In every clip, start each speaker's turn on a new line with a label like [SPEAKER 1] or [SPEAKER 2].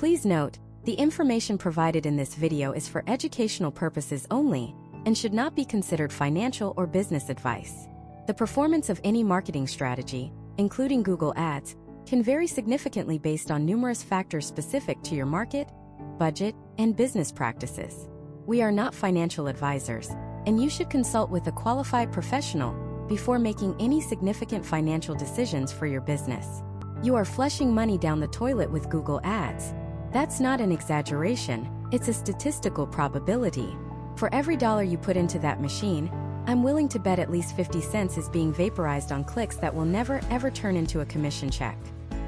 [SPEAKER 1] Please note, the information provided in this video is for educational purposes only and should not be considered financial or business advice. The performance of any marketing strategy, including Google Ads, can vary significantly based on numerous factors specific to your market, budget, and business practices. We are not financial advisors, and you should consult with a qualified professional before making any significant financial decisions for your business. You are flushing money down the toilet with Google Ads. That's not an exaggeration, it's a statistical probability. For every dollar you put into that machine, I'm willing to bet at least 50 cents is being vaporized on clicks that will never ever turn into a commission check.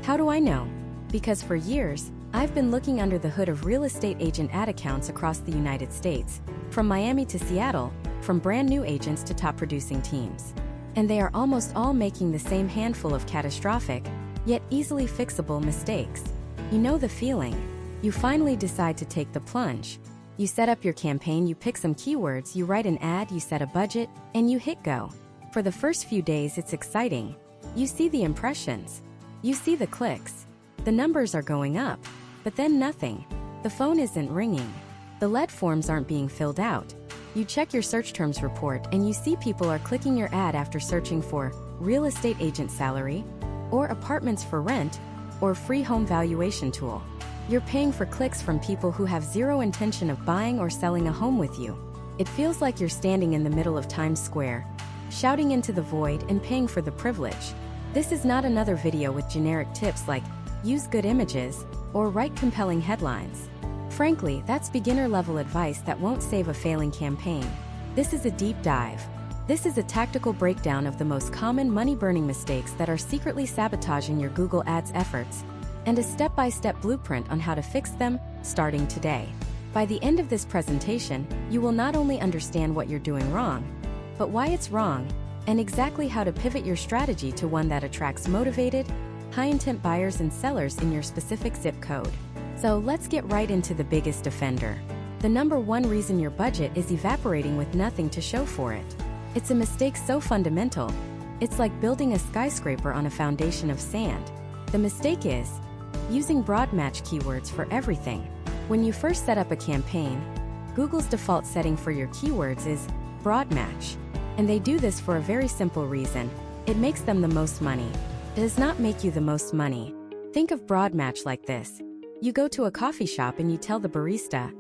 [SPEAKER 1] How do I know? Because for years, I've been looking under the hood of real estate agent ad accounts across the United States, from Miami to Seattle, from brand new agents to top producing teams. And they are almost all making the same handful of catastrophic, yet easily fixable mistakes. You know the feeling. You finally decide to take the plunge. You set up your campaign, you pick some keywords, you write an ad, you set a budget, and you hit go. For the first few days, it's exciting. You see the impressions. You see the clicks. The numbers are going up. But then nothing. The phone isn't ringing. The lead forms aren't being filled out. You check your search terms report and you see people are clicking your ad after searching for real estate agent salary, or apartments for rent, or free home valuation tool. You're paying for clicks from people who have zero intention of buying or selling a home with you. It feels like you're standing in the middle of Times Square, shouting into the void and paying for the privilege. This is not another video with generic tips like use good images or write compelling headlines. Frankly, that's beginner-level advice that won't save a failing campaign. This is a deep dive. This is a tactical breakdown of the most common money-burning mistakes that are secretly sabotaging your Google Ads efforts, and a step-by-step blueprint on how to fix them, starting today. By the end of this presentation, you will not only understand what you're doing wrong, but why it's wrong, and exactly how to pivot your strategy to one that attracts motivated, high-intent buyers and sellers in your specific zip code. So let's get right into the biggest offender. The number one reason your budget is evaporating with nothing to show for it. It's a mistake so fundamental, it's like building a skyscraper on a foundation of sand. The mistake is using broad match keywords for everything. When you first set up a campaign, Google's default setting for your keywords is broad match. And they do this for a very simple reason. It makes them the most money. It does not make you the most money. Think of broad match like this. You go to a coffee shop and you tell the barista,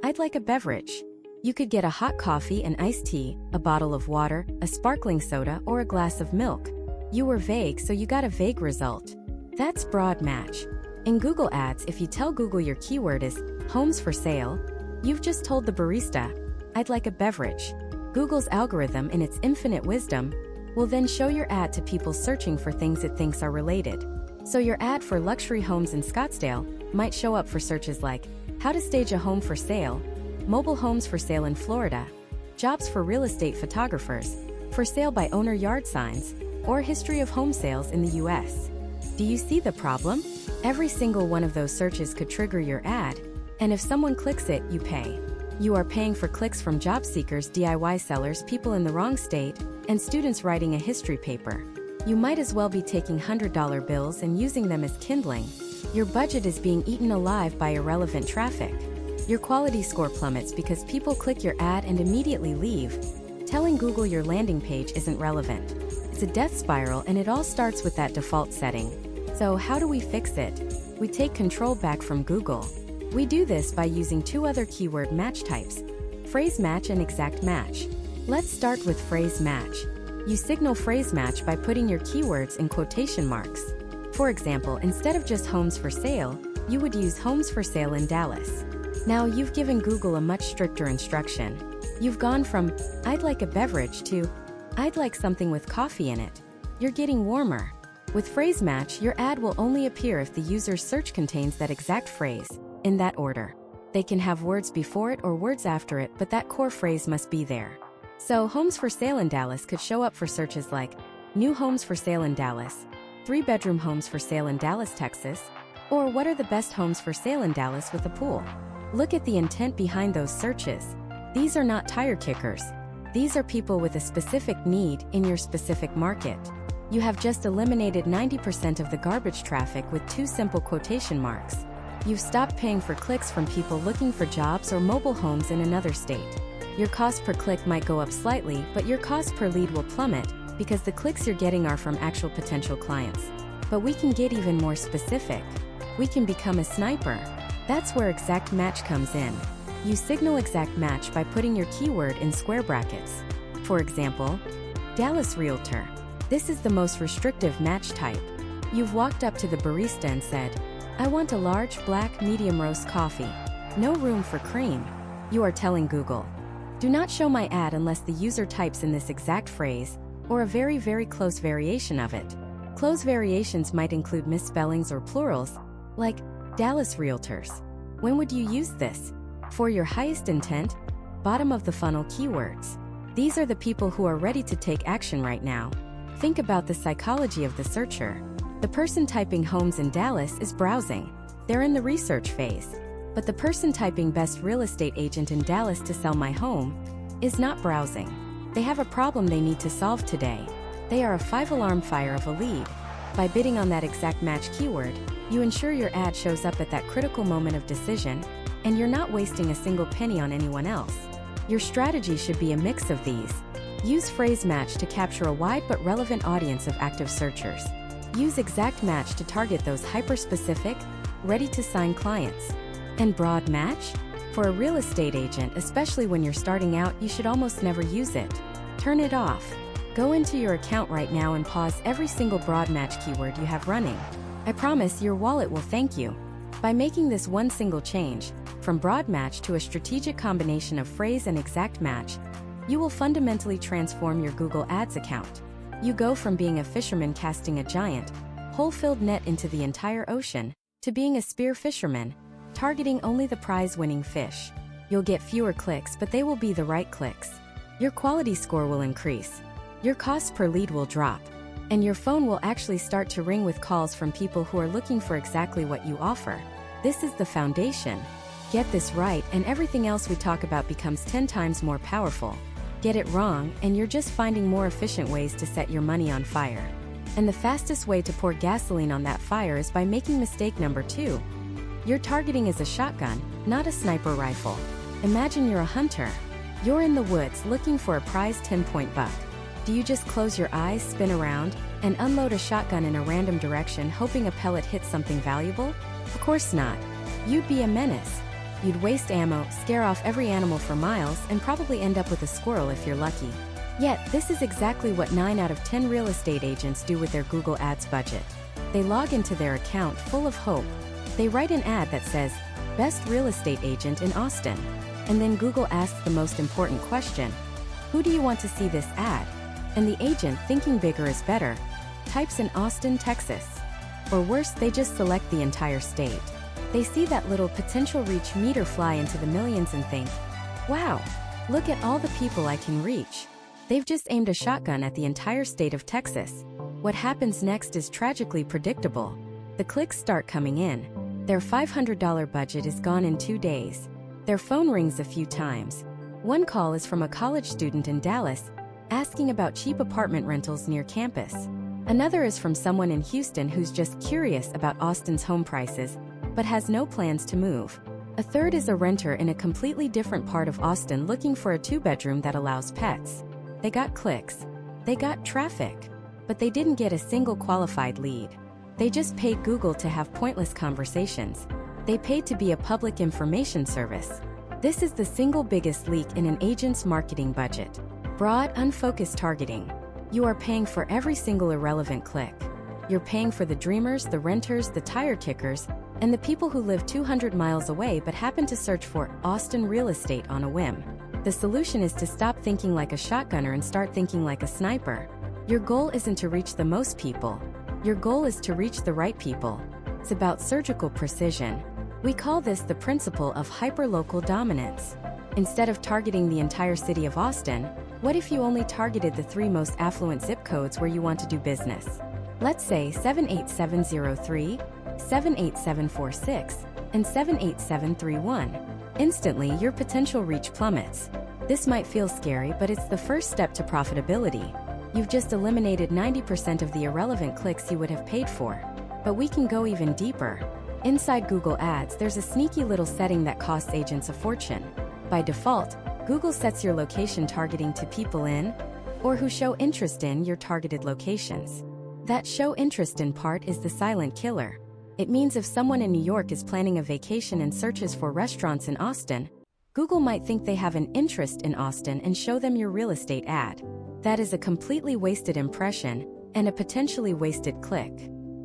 [SPEAKER 1] "I'd like a beverage." You could get a hot coffee and iced tea, a bottle of water, a sparkling soda, or a glass of milk. You were vague, so you got a vague result. That's broad match. In Google Ads, if you tell Google your keyword is homes for sale, you've just told the barista, "I'd like a beverage." Google's algorithm, in its infinite wisdom, will then show your ad to people searching for things it thinks are related. So your ad for luxury homes in Scottsdale might show up for searches like how to stage a home for sale, mobile homes for sale in Florida, jobs for real estate photographers, for sale by owner yard signs, or history of home sales in the US. Do you see the problem? Every single one of those searches could trigger your ad, and if someone clicks it, you pay. You are paying for clicks from job seekers, DIY sellers, people in the wrong state, and students writing a history paper. You might as well be taking $100 bills and using them as kindling. Your budget is being eaten alive by irrelevant traffic. Your quality score plummets because people click your ad and immediately leave, telling Google your landing page isn't relevant. It's a death spiral, and it all starts with that default setting. So how do we fix it? We take control back from Google. We do this by using two other keyword match types, phrase match and exact match. Let's start with phrase match. You signal phrase match by putting your keywords in quotation marks. For example, instead of just homes for sale, you would use homes for sale in Dallas. Now you've given Google a much stricter instruction. You've gone from, "I'd like a beverage" to, "I'd like something with coffee in it." You're getting warmer. With phrase match, your ad will only appear if the user's search contains that exact phrase, in that order. They can have words before it or words after it, but that core phrase must be there. So homes for sale in Dallas could show up for searches like new homes for sale in Dallas, 3-bedroom homes for sale in Dallas, Texas, or what are the best homes for sale in Dallas with a pool. Look at the intent behind those searches. These are not tire kickers. These are people with a specific need in your specific market. You have just eliminated 90% of the garbage traffic with two simple quotation marks. You've stopped paying for clicks from people looking for jobs or mobile homes in another state. Your cost per click might go up slightly, but your cost per lead will plummet because the clicks you're getting are from actual potential clients. But we can get even more specific. We can become a sniper. That's where exact match comes in. You signal exact match by putting your keyword in square brackets. For example, Dallas Realtor. This is the most restrictive match type. You've walked up to the barista and said, "I want a large black medium roast coffee. No room for cream." You are telling Google, "Do not show my ad unless the user types in this exact phrase, or a very, very close variation of it." Close variations might include misspellings or plurals, like Dallas Realtors. When would you use this? For your highest intent, bottom of the funnel keywords. These are the people who are ready to take action right now. Think about the psychology of the searcher. The person typing homes in Dallas is browsing. They're in the research phase. But the person typing best real estate agent in Dallas to sell my home is not browsing. They have a problem they need to solve today. They are a 5-alarm fire of a lead. By bidding on that exact match keyword, you ensure your ad shows up at that critical moment of decision, and you're not wasting a single penny on anyone else. Your strategy should be a mix of these. Use phrase match to capture a wide but relevant audience of active searchers. Use exact match to target those hyper-specific, ready-to-sign clients. And broad match? For a real estate agent, especially when you're starting out, you should almost never use it. Turn it off. Go into your account right now and pause every single broad match keyword you have running. I promise your wallet will thank you. By making this one single change, from broad match to a strategic combination of phrase and exact match, you will fundamentally transform your Google Ads account. You go from being a fisherman casting a giant, hole-filled net into the entire ocean, to being a spear fisherman, targeting only the prize-winning fish. You'll get fewer clicks, but they will be the right clicks. Your quality score will increase. Your cost per lead will drop. And your phone will actually start to ring with calls from people who are looking for exactly what you offer. This is the foundation. Get this right, and everything else we talk about becomes 10 times more powerful. Get it wrong, and you're just finding more efficient ways to set your money on fire. And the fastest way to pour gasoline on that fire is by making mistake number 2. Your targeting is a shotgun, not a sniper rifle. Imagine you're a hunter. You're in the woods looking for a prize 10-point buck. Do you just close your eyes, spin around, and unload a shotgun in a random direction hoping a pellet hits something valuable? Of course not. You'd be a menace. You'd waste ammo, scare off every animal for miles, and probably end up with a squirrel if you're lucky. Yet, this is exactly what 9 out of 10 real estate agents do with their Google Ads budget. They log into their account full of hope. They write an ad that says, "Best real estate agent in Austin." And then Google asks the most important question: who do you want to see this ad? And the agent, thinking bigger is better, types in Austin, Texas. Or worse, they just select the entire state. They see that little potential reach meter fly into the millions and think, "Wow, look at all the people I can reach." They've just aimed a shotgun at the entire state of Texas. What happens next is tragically predictable. The clicks start coming in. Their $500 budget is gone in 2 days. Their phone rings a few times. One call is from a college student in Dallas, asking about cheap apartment rentals near campus. Another is from someone in Houston who's just curious about Austin's home prices, but has no plans to move. A third is a renter in a completely different part of Austin looking for a 2-bedroom that allows pets. They got clicks. They got traffic. But they didn't get a single qualified lead. They just paid Google to have pointless conversations. They paid to be a public information service. This is the single biggest leak in an agent's marketing budget. Broad, unfocused targeting. You are paying for every single irrelevant click. You're paying for the dreamers, the renters, the tire kickers, and the people who live 200 miles away but happen to search for Austin real estate on a whim. The solution is to stop thinking like a shotgunner and start thinking like a sniper. Your goal isn't to reach the most people. Your goal is to reach the right people. It's about surgical precision. We call this the principle of hyperlocal dominance. Instead of targeting the entire city of Austin, what if you only targeted the 3 most affluent zip codes where you want to do business? Let's say 78703, 78746, and 78731. Instantly, your potential reach plummets. This might feel scary, but it's the first step to profitability. You've just eliminated 90% of the irrelevant clicks you would have paid for. But we can go even deeper. Inside Google Ads, there's a sneaky little setting that costs agents a fortune. By default, Google sets your location targeting to people in, or who show interest in your targeted locations. That show interest in part is the silent killer. It means if someone in New York is planning a vacation and searches for restaurants in Austin, Google might think they have an interest in Austin and show them your real estate ad. That is a completely wasted impression and a potentially wasted click.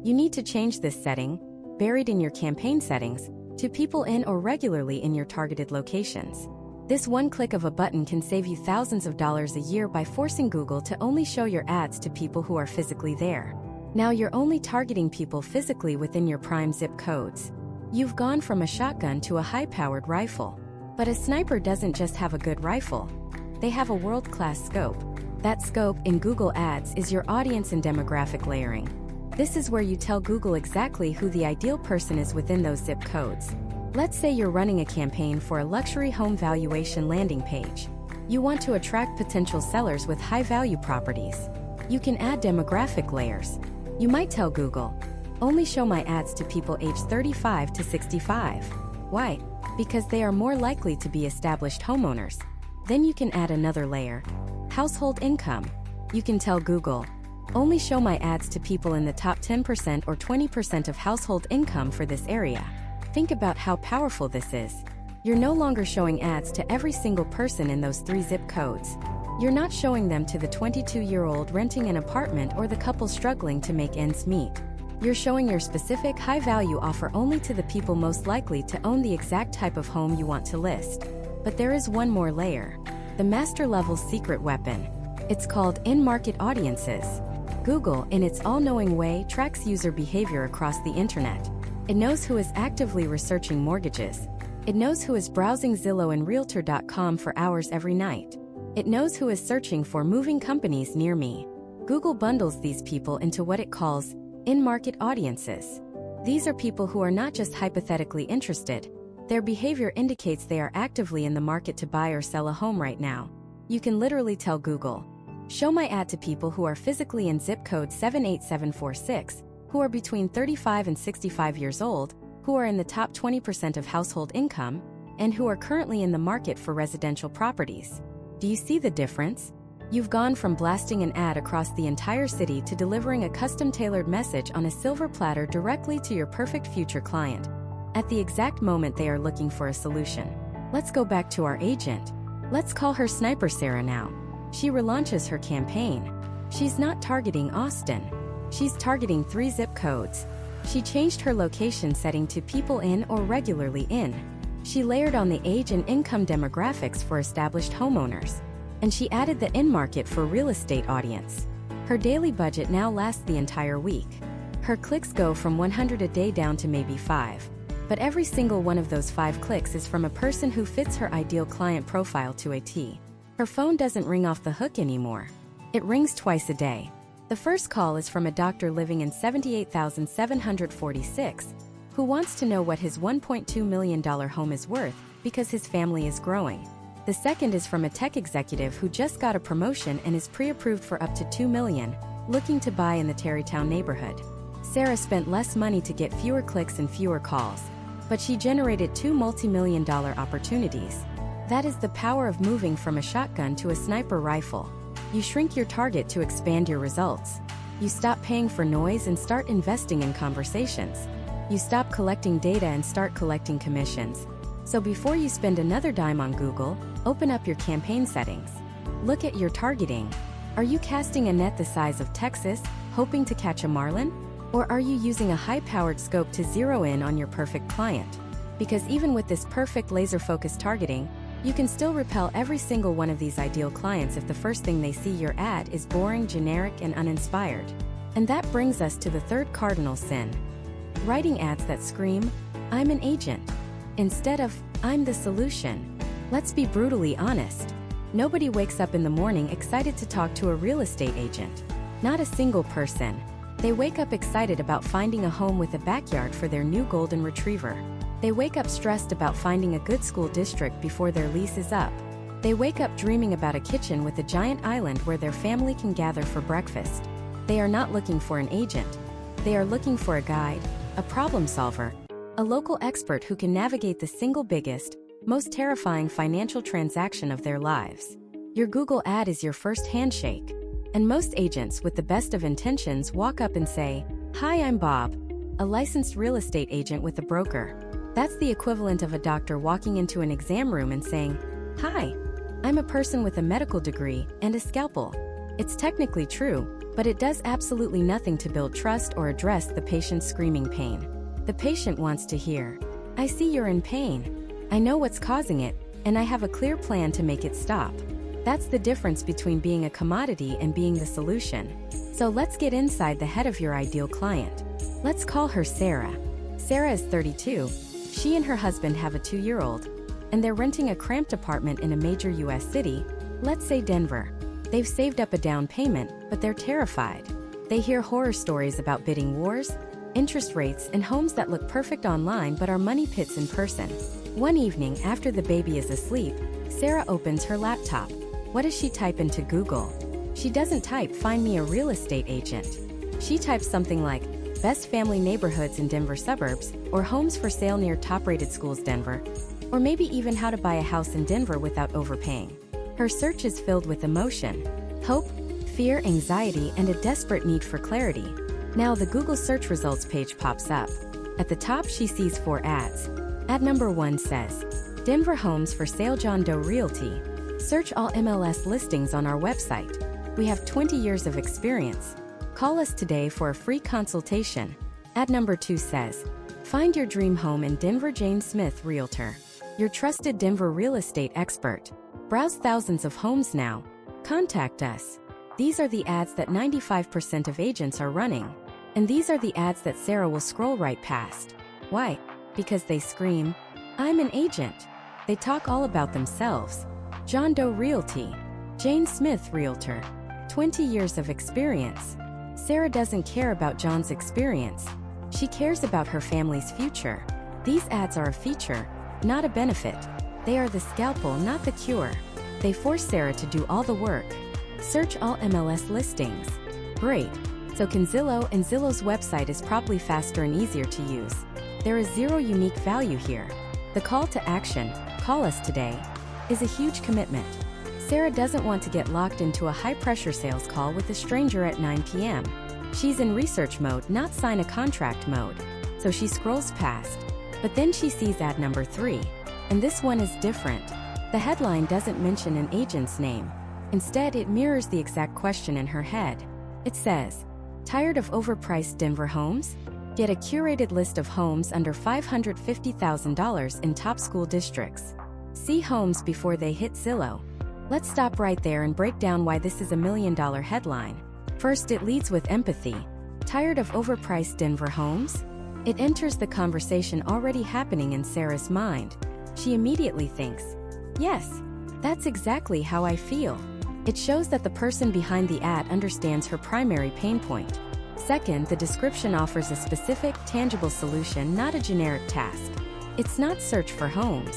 [SPEAKER 1] You need to change this setting, buried in your campaign settings, to people in or regularly in your targeted locations. This one click of a button can save you thousands of dollars a year by forcing Google to only show your ads to people who are physically there. Now you're only targeting people physically within your prime zip codes. You've gone from a shotgun to a high-powered rifle. But a sniper doesn't just have a good rifle. They have a world-class scope. That scope in Google Ads is your audience and demographic layering. This is where you tell Google exactly who the ideal person is within those zip codes. Let's say you're running a campaign for a luxury home valuation landing page. You want to attract potential sellers with high-value properties. You can add demographic layers. You might tell Google, only show my ads to people aged 35 to 65. Why? Because they are more likely to be established homeowners. Then you can add another layer. Household income. You can tell Google, only show my ads to people in the top 10% or 20% of household income for this area. Think about how powerful this is. You're no longer showing ads to every single person in those 3 zip codes. You're not showing them to the 22-year-old renting an apartment or the couple struggling to make ends meet. You're showing your specific high-value offer only to the people most likely to own the exact type of home you want to list. But there is one more layer. The master-level secret weapon. It's called in-market audiences. Google, in its all-knowing way, tracks user behavior across the internet. It knows who is actively researching mortgages. It knows who is browsing Zillow and realtor.com for hours every night. It knows who is searching for moving companies near me. Google bundles these people into what it calls in-market audiences. These are people who are not just hypothetically interested. Their behavior indicates they are actively in the market to buy or sell a home right now. You can literally tell Google, show my ad to people who are physically in zip code 78746, who are between 35 and 65 years old, who are in the top 20% of household income, and who are currently in the market for residential properties. Do you see the difference? You've gone from blasting an ad across the entire city to delivering a custom-tailored message on a silver platter directly to your perfect future client, at the exact moment they are looking for a solution. Let's go back to our agent. Let's call her Sniper Sarah now. She relaunches her campaign. She's not targeting Austin. She's targeting 3 zip codes. She changed her location setting to people in or regularly in. She layered on the age and income demographics for established homeowners. And she added the in-market for real estate audience. Her daily budget now lasts the entire week. Her clicks go from 100 a day down to maybe 5. But every single one of those 5 clicks is from a person who fits her ideal client profile to a T. Her phone doesn't ring off the hook anymore. It rings twice a day. The first call is from a doctor living in 78,746, who wants to know what his $1.2 million home is worth because his family is growing. The second is from a tech executive who just got a promotion and is pre-approved for up to $2 million, looking to buy in the Tarrytown neighborhood. Sarah spent less money to get fewer clicks and fewer calls, but she generated 2 multi-million-dollar opportunities. That is the power of moving from a shotgun to a sniper rifle. You shrink your target to expand your results. You stop paying for noise and start investing in conversations. You stop collecting data and start collecting commissions. So before you spend another dime on Google, open up your campaign settings. Look at your targeting. Are you casting a net the size of Texas, hoping to catch a marlin? Or are you using a high-powered scope to zero in on your perfect client? Because even with this perfect laser-focused targeting, you can still repel every single one of these ideal clients if the first thing they see your ad is boring, generic, and uninspired. And that brings us to the third cardinal sin. Writing ads that scream, I'm an agent, instead of, I'm the solution. Let's be brutally honest. Nobody wakes up in the morning excited to talk to a real estate agent. Not a single person. They wake up excited about finding a home with a backyard for their new golden retriever. They wake up stressed about finding a good school district before their lease is up. They wake up dreaming about a kitchen with a giant island where their family can gather for breakfast. They are not looking for an agent. They are looking for a guide, a problem solver, a local expert who can navigate the single biggest, most terrifying financial transaction of their lives. Your Google ad is your first handshake. And most agents with the best of intentions walk up and say, "Hi, I'm Bob, a licensed real estate agent with a broker." That's the equivalent of a doctor walking into an exam room and saying, "Hi, I'm a person with a medical degree and a scalpel." It's technically true, but it does absolutely nothing to build trust or address the patient's screaming pain. The patient wants to hear, "I see you're in pain. I know what's causing it, and I have a clear plan to make it stop." That's the difference between being a commodity and being the solution. So let's get inside the head of your ideal client. Let's call her Sarah. Sarah is 32. She and her husband have a 2-year-old, and they're renting a cramped apartment in a major US city, let's say Denver. They've saved up a down payment, but they're terrified. They hear horror stories about bidding wars, interest rates, and homes that look perfect online but are money pits in person. One evening, after the baby is asleep, Sarah opens her laptop. What does she type into Google? She doesn't type "find me a real estate agent." She types something like "best family neighborhoods in Denver suburbs," or "homes for sale near top-rated schools Denver," or maybe even "how to buy a house in Denver without overpaying." Her search is filled with emotion, hope, fear, anxiety, and a desperate need for clarity. Now the Google search results page pops up. At the top she sees 4 ads. Ad number 1 says, "Denver homes for sale, John Doe Realty. Search all MLS listings on our website. We have 20 years of experience. Call us today for a free consultation." Ad number 2 says, "Find your dream home in Denver, Jane Smith Realtor. Your trusted Denver real estate expert. Browse thousands of homes now. Contact us." These are the ads that 95% of agents are running. And these are the ads that Sarah will scroll right past. Why? Because they scream, "I'm an agent." They talk all about themselves. John Doe Realty. Jane Smith Realtor. 20 years of experience. Sarah doesn't care about John's experience. She cares about her family's future. These ads are a feature, not a benefit. They are the scalpel, not the cure. They force Sarah to do all the work. Search all MLS listings. Great. So can Zillow, and Zillow's website is probably faster and easier to use. There is zero unique value here. The call to action, "Call us today," is a huge commitment. Sarah doesn't want to get locked into a high-pressure sales call with a stranger at 9 p.m. She's in research mode, not sign a contract mode. So she scrolls past. But then she sees ad number 3. And this one is different. The headline doesn't mention an agent's name. Instead, it mirrors the exact question in her head. It says, "Tired of overpriced Denver homes? Get a curated list of homes under $550,000 in top school districts. See homes before they hit Zillow." Let's stop right there and break down why this is a $1 million headline. First, it leads with empathy. Tired of overpriced Denver homes? It enters the conversation already happening in Sarah's mind. She immediately thinks, "Yes, that's exactly how I feel." It shows that the person behind the ad understands her primary pain point. Second, the description offers a specific, tangible solution, not a generic task. It's not search for homes.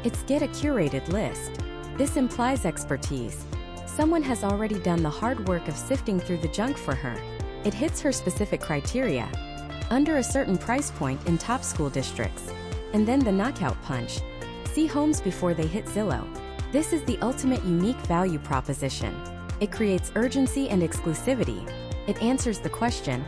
[SPEAKER 1] It's get a curated list. This implies expertise. Someone has already done the hard work of sifting through the junk for her. It hits her specific criteria. Under a certain price point in top school districts. And then the knockout punch. See homes before they hit Zillow. This is the ultimate unique value proposition. It creates urgency and exclusivity. It answers the question,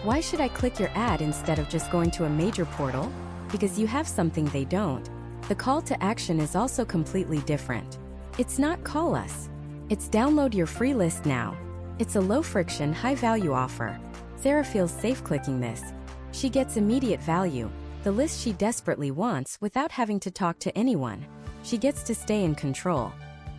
[SPEAKER 1] why should I click your ad instead of just going to a major portal? Because you have something they don't. The call to action is also completely different. It's not "call us." It's "download your free list now." It's a low-friction, high-value offer. Sarah feels safe clicking this. She gets immediate value, the list she desperately wants, without having to talk to anyone. She gets to stay in control.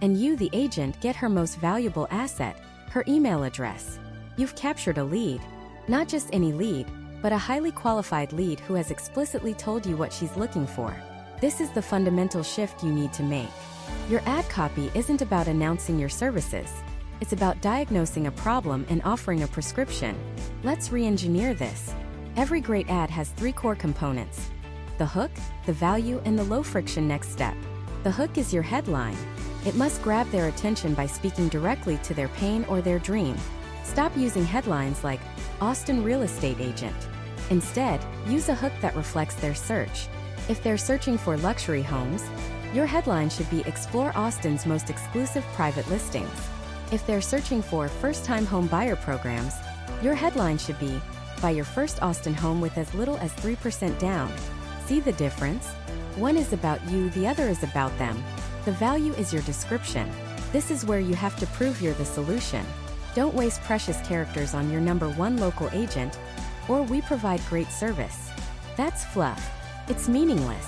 [SPEAKER 1] And you, the agent, get her most valuable asset, her email address. You've captured a lead. Not just any lead, but a highly qualified lead who has explicitly told you what she's looking for. This is the fundamental shift you need to make. Your ad copy isn't about announcing your services. It's about diagnosing a problem and offering a prescription. Let's re-engineer this. Every great ad has 3 core components: the hook, the value, and the low-friction next step. The hook is your headline. It must grab their attention by speaking directly to their pain or their dream. Stop using headlines like "Austin Real Estate Agent." Instead, use a hook that reflects their search. If they're searching for luxury homes, your headline should be "Explore Austin's most exclusive private listings." If they're searching for first-time home buyer programs, your headline should be "Buy your first Austin home with as little as 3% down." See the difference? One is about you, the other is about them. The value is your description. This is where you have to prove you're the solution. Don't waste precious characters on your number one local agent, or "We provide great service." That's fluff. It's meaningless.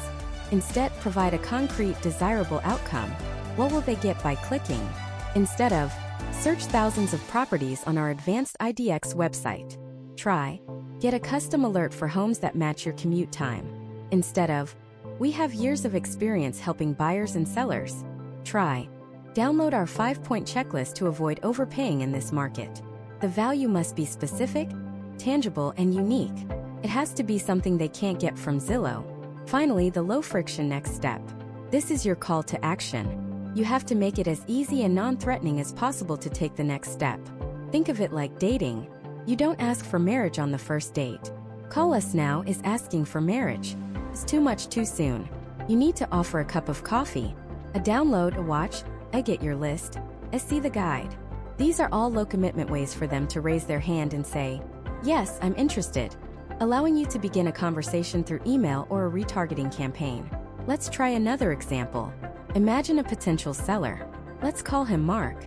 [SPEAKER 1] Instead, provide a concrete, desirable outcome. What will they get by clicking? Instead of, "Search thousands of properties on our advanced IDX website." Try, "Get a custom alert for homes that match your commute time." Instead of, "We have years of experience helping buyers and sellers." Try, "Download our 5-point checklist to avoid overpaying in this market." The value must be specific, tangible, and unique. It has to be something they can't get from Zillow. Finally, the low-friction next step. This is your call to action. You have to make it as easy and non-threatening as possible to take the next step. Think of it like dating. You don't ask for marriage on the first date. "Call us now" is asking for marriage. It's too much too soon. You need to offer a cup of coffee, a download, a watch, a get your list, a see the guide. These are all low-commitment ways for them to raise their hand and say, "Yes, I'm interested," allowing you to begin a conversation through email or a retargeting campaign. Let's try another example. Imagine a potential seller. Let's call him Mark.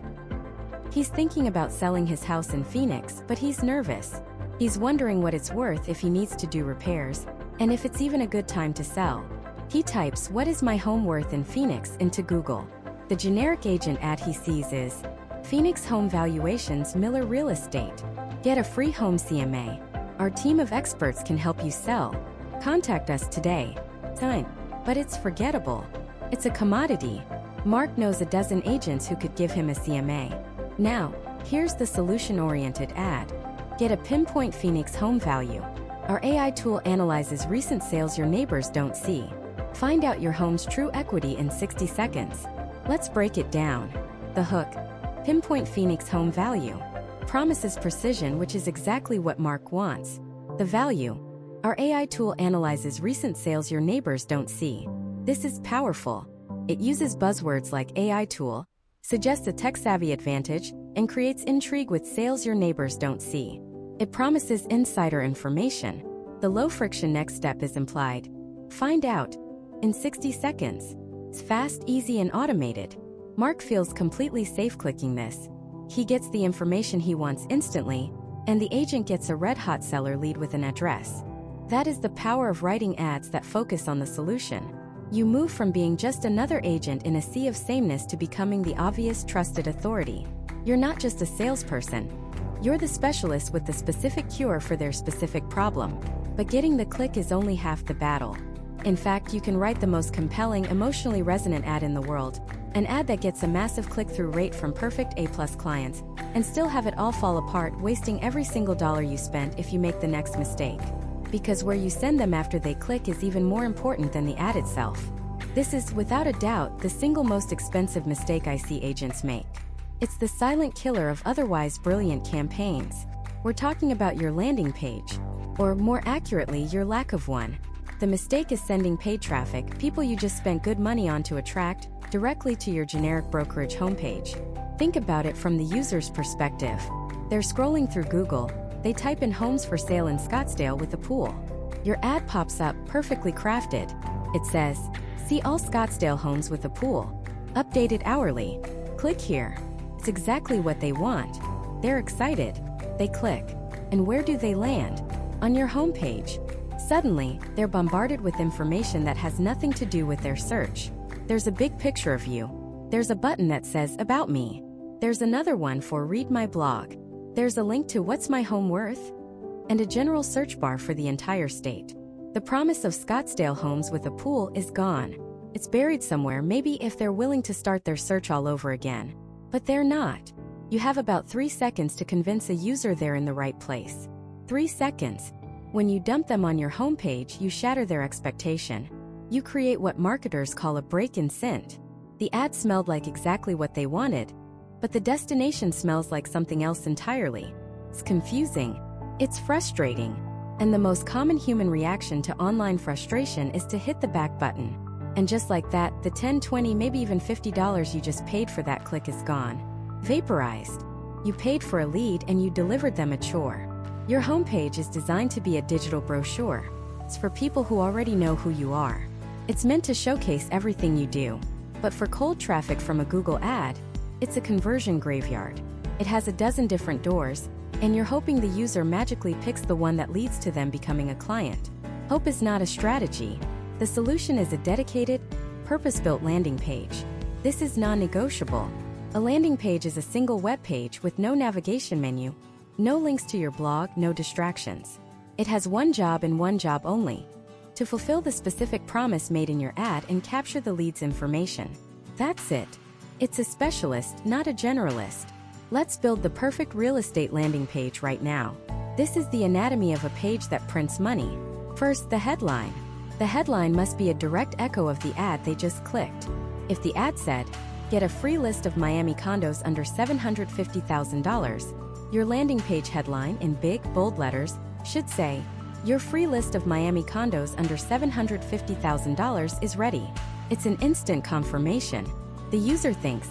[SPEAKER 1] He's thinking about selling his house in Phoenix, but he's nervous. He's wondering what it's worth if he needs to do repairs, and if it's even a good time to sell. He types "What is my home worth in Phoenix" into Google. The generic agent ad he sees is "Phoenix Home Valuations, Miller Real Estate. Get a free home CMA. Our team of experts can help you sell. Contact us today." Time. But it's forgettable. It's a commodity. Mark knows a dozen agents who could give him a CMA. Now, here's the solution-oriented ad. Get a pinpoint Phoenix home value. Our AI tool analyzes recent sales your neighbors don't see. Find out your home's true equity in 60 seconds. Let's break it down. The hook. Pinpoint Phoenix home value. Promises precision, which is exactly what Mark wants. The value. Our AI tool analyzes recent sales your neighbors don't see. This is powerful. It uses buzzwords like AI tool, suggests a tech-savvy advantage, and creates intrigue with sales your neighbors don't see. It promises insider information. The low-friction next step is implied. Find out in 60 seconds. It's fast, easy, and automated. Mark feels completely safe clicking this. He gets the information he wants instantly, and the agent gets a red-hot seller lead with an address. That is the power of writing ads that focus on the solution. You move from being just another agent in a sea of sameness to becoming the obvious, trusted authority. You're not just a salesperson. You're the specialist with the specific cure for their specific problem. But getting the click is only half the battle. In fact, you can write the most compelling, emotionally resonant ad in the world, an ad that gets a massive click-through rate from perfect A+ clients, and still have it all fall apart, wasting every single dollar you spent if you make the next mistake. Because where you send them after they click is even more important than the ad itself. This is, without a doubt, the single most expensive mistake I see agents make. It's the silent killer of otherwise brilliant campaigns. We're talking about your landing page, or more accurately, your lack of one. The mistake is sending paid traffic, people you just spent good money on to attract, directly to your generic brokerage homepage. Think about it from the user's perspective. They're scrolling through Google, they type in "homes for sale in Scottsdale with a pool." Your ad pops up, perfectly crafted. It says, "See all Scottsdale homes with a pool. Updated hourly. Click here." It's exactly what they want. They're excited. They click. And where do they land? On your homepage. Suddenly, they're bombarded with information that has nothing to do with their search. There's a big picture of you. There's a button that says "About Me." There's another one for "Read My Blog." There's a link to "What's My Home Worth?" and a general search bar for the entire state. The promise of Scottsdale homes with a pool is gone. It's buried somewhere, maybe if they're willing to start their search all over again. But they're not. You have about 3 seconds to convince a user they're in the right place. 3 seconds. When you dump them on your homepage, you shatter their expectation. You create what marketers call a break in scent. The ad smelled like exactly what they wanted, but the destination smells like something else entirely. It's confusing. It's frustrating. And the most common human reaction to online frustration is to hit the back button. And just like that, the $10, $20, maybe even $50 you just paid for that click is gone. Vaporized. You paid for a lead and you delivered them a chore. Your homepage is designed to be a digital brochure. It's for people who already know who you are. It's meant to showcase everything you do. But for cold traffic from a Google ad, it's a conversion graveyard. It has a dozen different doors, and you're hoping the user magically picks the one that leads to them becoming a client. Hope is not a strategy. The solution is a dedicated, purpose-built landing page. This is non-negotiable. A landing page is a single web page with no navigation menu, no links to your blog, no distractions. It has one job and one job only: to fulfill the specific promise made in your ad and capture the lead's information. That's it. It's a specialist, not a generalist. Let's build the perfect real estate landing page right now. This is the anatomy of a page that prints money. First, the headline. The headline must be a direct echo of the ad they just clicked. If the ad said, "Get a free list of Miami condos under $750,000," your landing page headline in big, bold letters should say, "Your free list of Miami condos under $750,000 is ready." It's an instant confirmation. The user thinks,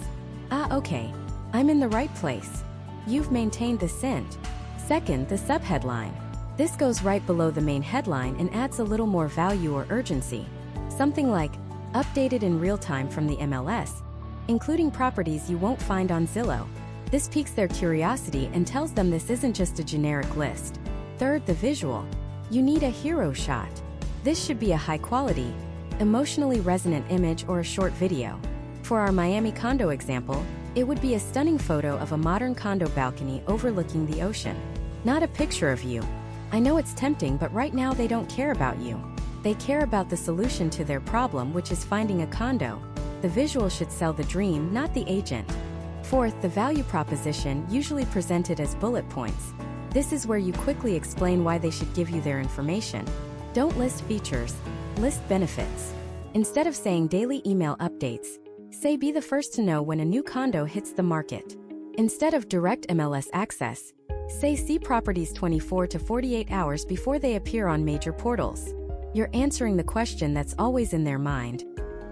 [SPEAKER 1] okay, I'm in the right place. You've maintained the scent. Second, the subheadline. This goes right below the main headline and adds a little more value or urgency. Something like, "Updated in real time from the MLS, including properties you won't find on Zillow." This piques their curiosity and tells them this isn't just a generic list. Third, the visual. You need a hero shot. This should be a high-quality, emotionally resonant image or a short video. For our Miami condo example, it would be a stunning photo of a modern condo balcony overlooking the ocean. Not a picture of you. I know it's tempting, but right now they don't care about you. They care about the solution to their problem, which is finding a condo. The visual should sell the dream, not the agent. Fourth, the value proposition, usually presented as bullet points. This is where you quickly explain why they should give you their information. Don't list features, list benefits. Instead of saying daily email updates, say be the first to know when a new condo hits the market. Instead of direct MLS access, say see properties 24 to 48 hours before they appear on major portals. You're answering the question that's always in their mind.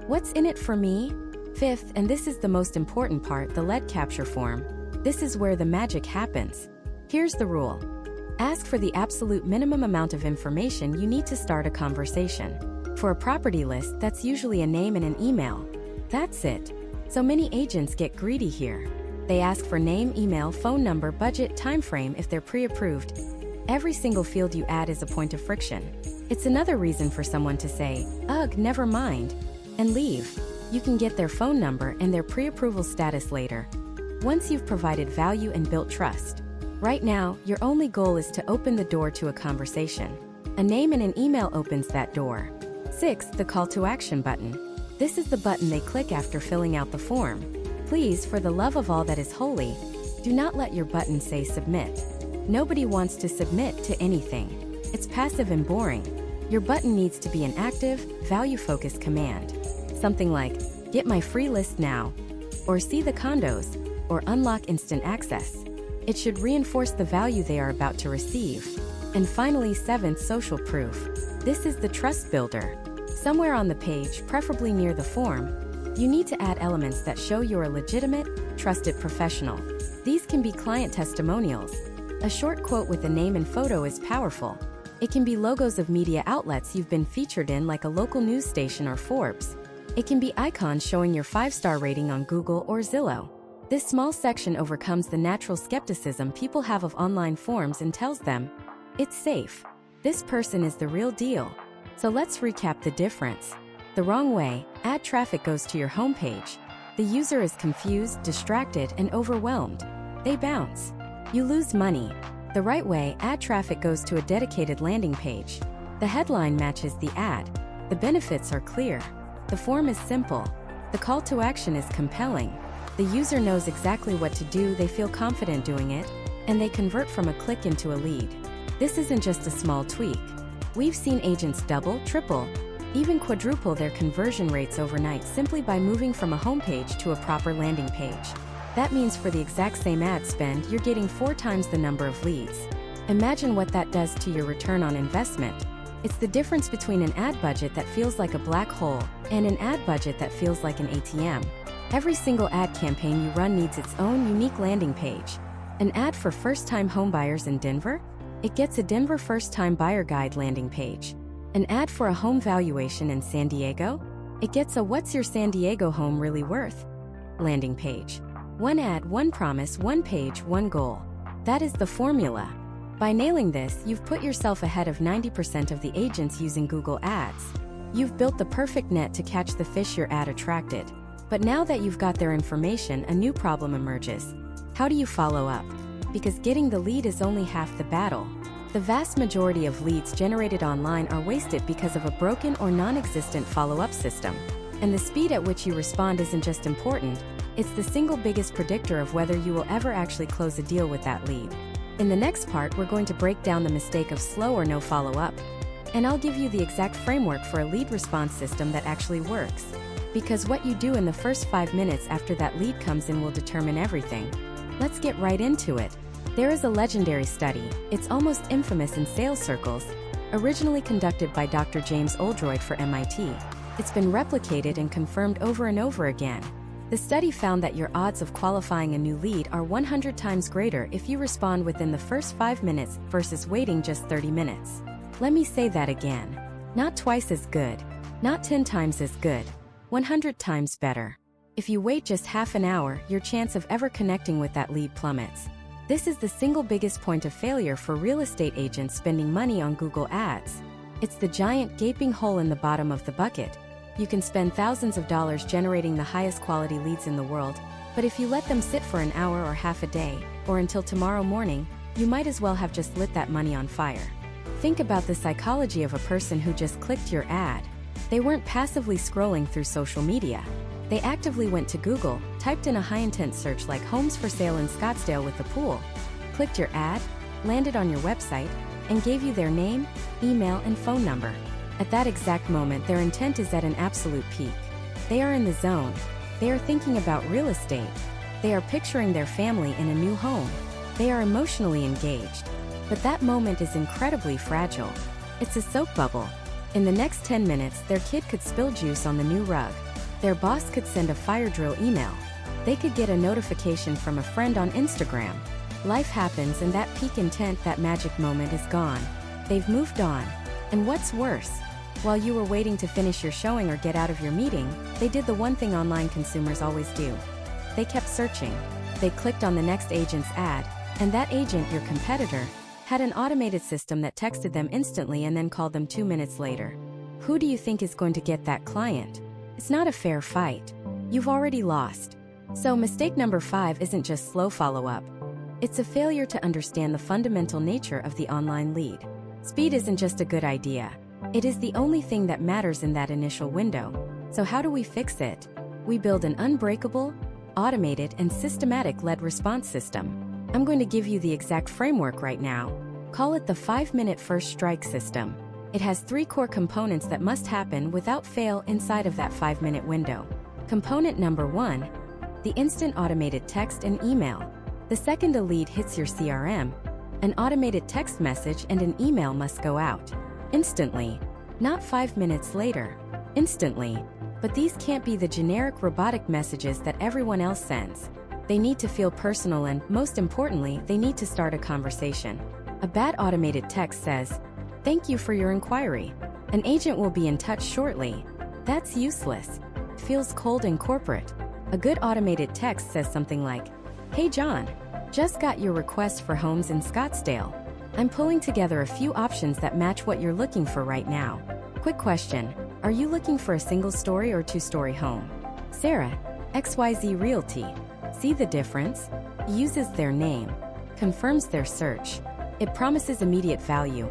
[SPEAKER 1] What's in it for me? Fifth, and this is the most important part, the lead capture form. This is where the magic happens. Here's the rule. Ask for the absolute minimum amount of information you need to start a conversation. For a property list, that's usually a name and an email. That's it. So many agents get greedy here. They ask for name, email, phone number, budget, time frame if they're pre-approved. Every single field you add is a point of friction. It's another reason for someone to say, "Ugh, never mind," and leave. You can get their phone number and their pre-approval status later, once you've provided value and built trust. Right now, your only goal is to open the door to a conversation. A name and an email opens that door. Sixth, the call to action button. This is the button they click after filling out the form. Please, for the love of all that is holy, do not let your button say submit. Nobody wants to submit to anything. It's passive and boring. Your button needs to be an active, value-focused command. Something like, "Get my free list now," or "See the condos," or "Unlock instant access." It should reinforce the value they are about to receive. And finally, seventh, social proof. This is the trust builder. Somewhere on the page, preferably near the form, you need to add elements that show you're a legitimate, trusted professional. These can be client testimonials. A short quote with a name and photo is powerful. It can be logos of media outlets you've been featured in, like a local news station or Forbes. It can be icons showing your 5-star rating on Google or Zillow. This small section overcomes the natural skepticism people have of online forms and tells them, it's safe. This person is the real deal. So let's recap the difference. The wrong way, ad traffic goes to your homepage. The user is confused, distracted, and overwhelmed. They bounce. You lose money. The right way, ad traffic goes to a dedicated landing page. The headline matches the ad. The benefits are clear. The form is simple. The call to action is compelling. The user knows exactly what to do, they feel confident doing it, and they convert from a click into a lead. This isn't just a small tweak. We've seen agents double, triple, even quadruple their conversion rates overnight simply by moving from a homepage to a proper landing page. That means for the exact same ad spend, you're getting 4 times the number of leads. Imagine what that does to your return on investment. It's the difference between an ad budget that feels like a black hole and an ad budget that feels like an ATM. Every single ad campaign you run needs its own unique landing page. An ad for first-time homebuyers in Denver? It gets a Denver first-time buyer guide landing page. An ad for a home valuation in San Diego? It gets a "What's your San Diego home really worth?" landing page. One ad, one promise, one page, one goal. That is the formula. By nailing this, you've put yourself ahead of 90% of the agents using Google Ads. You've built the perfect net to catch the fish your ad attracted. But now that you've got their information, a new problem emerges. How do you follow up? Because getting the lead is only half the battle. The vast majority of leads generated online are wasted because of a broken or non-existent follow-up system. And the speed at which you respond isn't just important, it's the single biggest predictor of whether you will ever actually close a deal with that lead. In the next part, we're going to break down the mistake of slow or no follow-up. And I'll give you the exact framework for a lead response system that actually works. Because what you do in the first 5 minutes after that lead comes in will determine everything. Let's get right into it. There is a legendary study, it's almost infamous in sales circles, originally conducted by Dr. James Oldroyd for MIT. It's been replicated and confirmed over and over again. The study found that your odds of qualifying a new lead are 100 times greater if you respond within the first 5 minutes versus waiting just 30 minutes. Let me say that again. Not twice as good, not 10 times as good, 100 times better. If you wait just half an hour, your chance of ever connecting with that lead plummets. This is the single biggest point of failure for real estate agents spending money on Google Ads. It's the giant gaping hole in the bottom of the bucket. You can spend thousands of dollars generating the highest quality leads in the world, but if you let them sit for an hour or half a day, or until tomorrow morning, you might as well have just lit that money on fire. Think about the psychology of a person who just clicked your ad. They weren't passively scrolling through social media. They actively went to Google, typed in a high-intent search like homes for sale in Scottsdale with a pool, clicked your ad, landed on your website, and gave you their name, email, and phone number. At that exact moment, their intent is at an absolute peak. They are in the zone. They are thinking about real estate. They are picturing their family in a new home. They are emotionally engaged. But that moment is incredibly fragile. It's a soap bubble. In the next 10 minutes, their kid could spill juice on the new rug. Their boss could send a fire drill email. They could get a notification from a friend on Instagram. Life happens and that peak intent, that magic moment is gone. They've moved on. And what's worse? While you were waiting to finish your showing or get out of your meeting, they did the one thing online consumers always do. They kept searching. They clicked on the next agent's ad, and that agent, your competitor, had an automated system that texted them instantly and then called them 2 minutes later. Who do you think is going to get that client? It's not a fair fight. You've already lost. So mistake number 5 isn't just slow follow-up. It's a failure to understand the fundamental nature of the online lead. Speed isn't just a good idea. It is the only thing that matters in that initial window. So how do we fix it? We build an unbreakable, automated, and systematic lead response system. I'm going to give you the exact framework right now. Call it the 5-minute first strike system. It has 3 core components that must happen without fail inside of that 5-minute window. Component number 1, the instant automated text and email. The second a lead hits your CRM, an automated text message and an email must go out. Instantly. Not 5 minutes later. Instantly. But these can't be the generic robotic messages that everyone else sends. They need to feel personal and, most importantly, they need to start a conversation. A bad automated text says, "Thank you for your inquiry. An agent will be in touch shortly." That's useless. It feels cold and corporate. A good automated text says something like, "Hey John, just got your request for homes in Scottsdale. I'm pulling together a few options that match what you're looking for right now. Quick question, are you looking for a single-story or 2-story home? Sarah, XYZ Realty." See the difference? Uses their name. Confirms their search. It promises immediate value.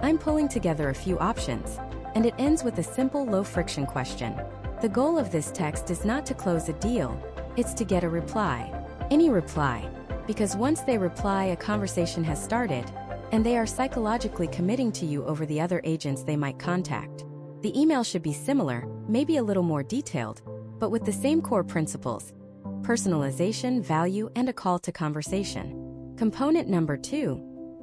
[SPEAKER 1] I'm pulling together a few options. And it ends with a simple, low-friction question. The goal of this text is not to close a deal, it's to get a reply. Any reply. Because once they reply, a conversation has started, and they are psychologically committing to you over the other agents they might contact. The email should be similar, maybe a little more detailed, but with the same core principles: personalization, value, and a call to conversation. Component number 2,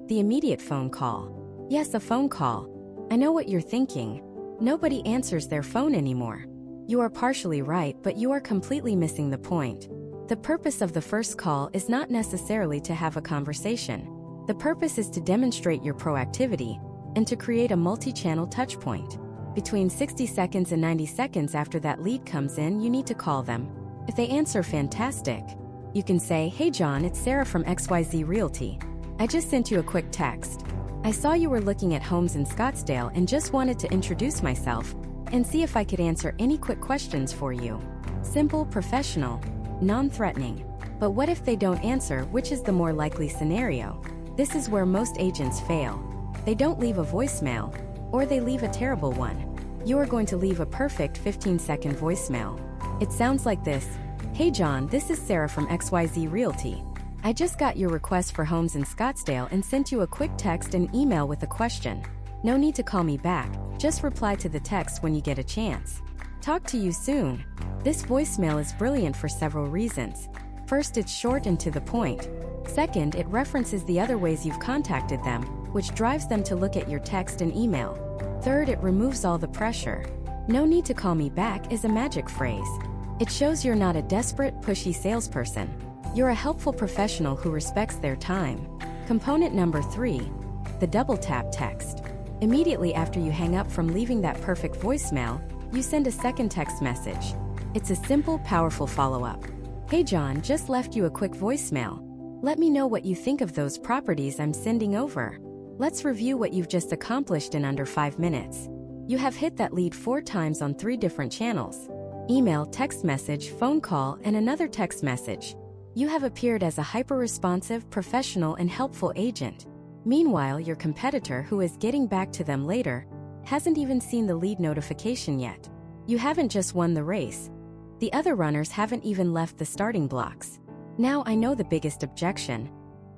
[SPEAKER 1] The immediate phone call. Yes, a phone call. I know what you're thinking. Nobody answers their phone anymore. You are partially right, but you are completely missing the point. The purpose of the first call is not necessarily to have a conversation. The purpose is to demonstrate your proactivity and to create a multi-channel touchpoint. Between 60 seconds and 90 seconds after that lead comes in, you need to call them. If they answer, fantastic. You can say, "Hey John, it's Sarah from XYZ Realty. I just sent you a quick text. I saw you were looking at homes in Scottsdale and just wanted to introduce myself and see if I could answer any quick questions for you." Simple, professional, non-threatening. But what if they don't answer, which is the more likely scenario? This is where most agents fail. They don't leave a voicemail, or they leave a terrible one. You are going to leave a perfect 15-second voicemail. It sounds like this. "Hey John, this is Sarah from XYZ Realty. I just got your request for homes in Scottsdale and sent you a quick text and email with a question. No need to call me back, just reply to the text when you get a chance. Talk to you soon." This voicemail is brilliant for several reasons. First, it's short and to the point. Second, it references the other ways you've contacted them, which drives them to look at your text and email. Third, it removes all the pressure. "No need to call me back" is a magic phrase. It shows you're not a desperate, pushy salesperson. You're a helpful professional who respects their time. Component number 3, the double tap text. Immediately after you hang up from leaving that perfect voicemail, you send a second text message. It's a simple, powerful follow-up. "Hey John, just left you a quick voicemail. Let me know what you think of those properties I'm sending over. Let's review what you've just accomplished in under 5 minutes." You have hit that lead 4 times on 3 different channels: email, text message, phone call, and another text message. You have appeared as a hyper-responsive, professional, and helpful agent. Meanwhile, your competitor, who is getting back to them later, hasn't even seen the lead notification yet. You haven't just won the race. The other runners haven't even left the starting blocks. Now, I know the biggest objection.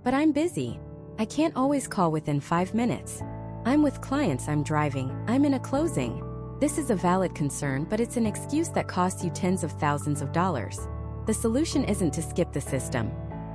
[SPEAKER 1] "But I'm busy. I can't always call within 5 minutes. I'm with clients, I'm driving, I'm in a closing." This is a valid concern, but it's an excuse that costs you tens of thousands of dollars. The solution isn't to skip the system.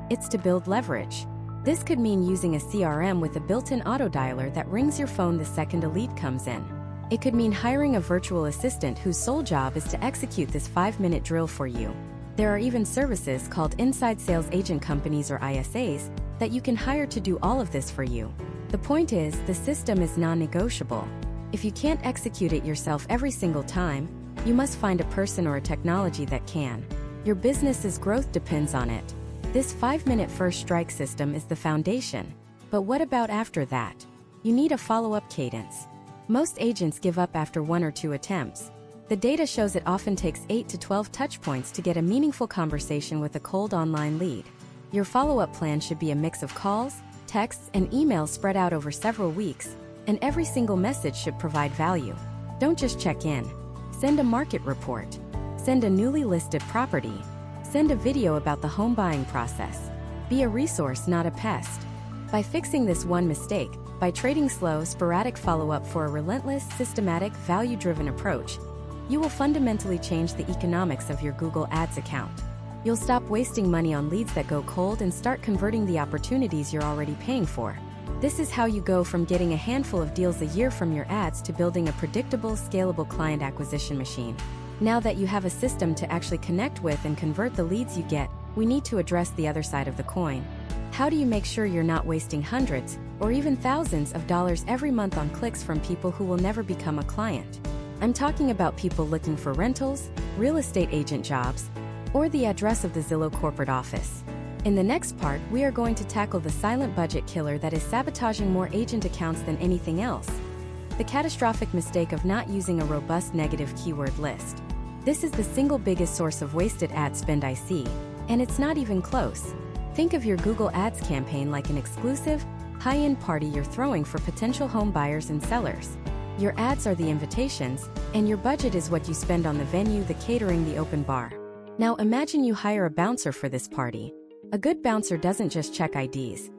[SPEAKER 1] It's to build leverage. This could mean using a CRM with a built-in auto-dialer that rings your phone the second a lead comes in. It could mean hiring a virtual assistant whose sole job is to execute this 5-minute drill for you. There are even services called inside sales agent companies, or ISAs, that you can hire to do all of this for you. The point is, the system is non-negotiable. If you can't execute it yourself every single time, you must find a person or a technology that can. Your business's growth depends on it. This 5-minute first strike system is the foundation. But what about after that? You need a follow-up cadence. Most agents give up after 1 or 2 attempts. The data shows it often takes 8 to 12 touchpoints to get a meaningful conversation with a cold online lead. Your follow-up plan should be a mix of calls, texts, and emails spread out over several weeks, and every single message should provide value. Don't just check in. Send a market report. Send a newly listed property. Send a video about the home buying process. Be a resource, not a pest. By fixing this one mistake, by trading slow, sporadic follow-up for a relentless, systematic, value-driven approach, you will fundamentally change the economics of your Google Ads account. You'll stop wasting money on leads that go cold and start converting the opportunities you're already paying for. This is how you go from getting a handful of deals a year from your ads to building a predictable, scalable client acquisition machine. Now that you have a system to actually connect with and convert the leads you get, we need to address the other side of the coin. How do you make sure you're not wasting hundreds, or even thousands of dollars every month on clicks from people who will never become a client? I'm talking about people looking for rentals, real estate agent jobs, or the address of the Zillow corporate office. In the next part, we are going to tackle the silent budget killer that is sabotaging more agent accounts than anything else: the catastrophic mistake of not using a robust negative keyword list. This is the single biggest source of wasted ad spend I see, and it's not even close. Think of your Google Ads campaign like an exclusive, high-end party you're throwing for potential home buyers and sellers. Your ads are the invitations, and your budget is what you spend on the venue, the catering, the open bar. Now imagine you hire a bouncer for this party. A good bouncer doesn't just check IDs.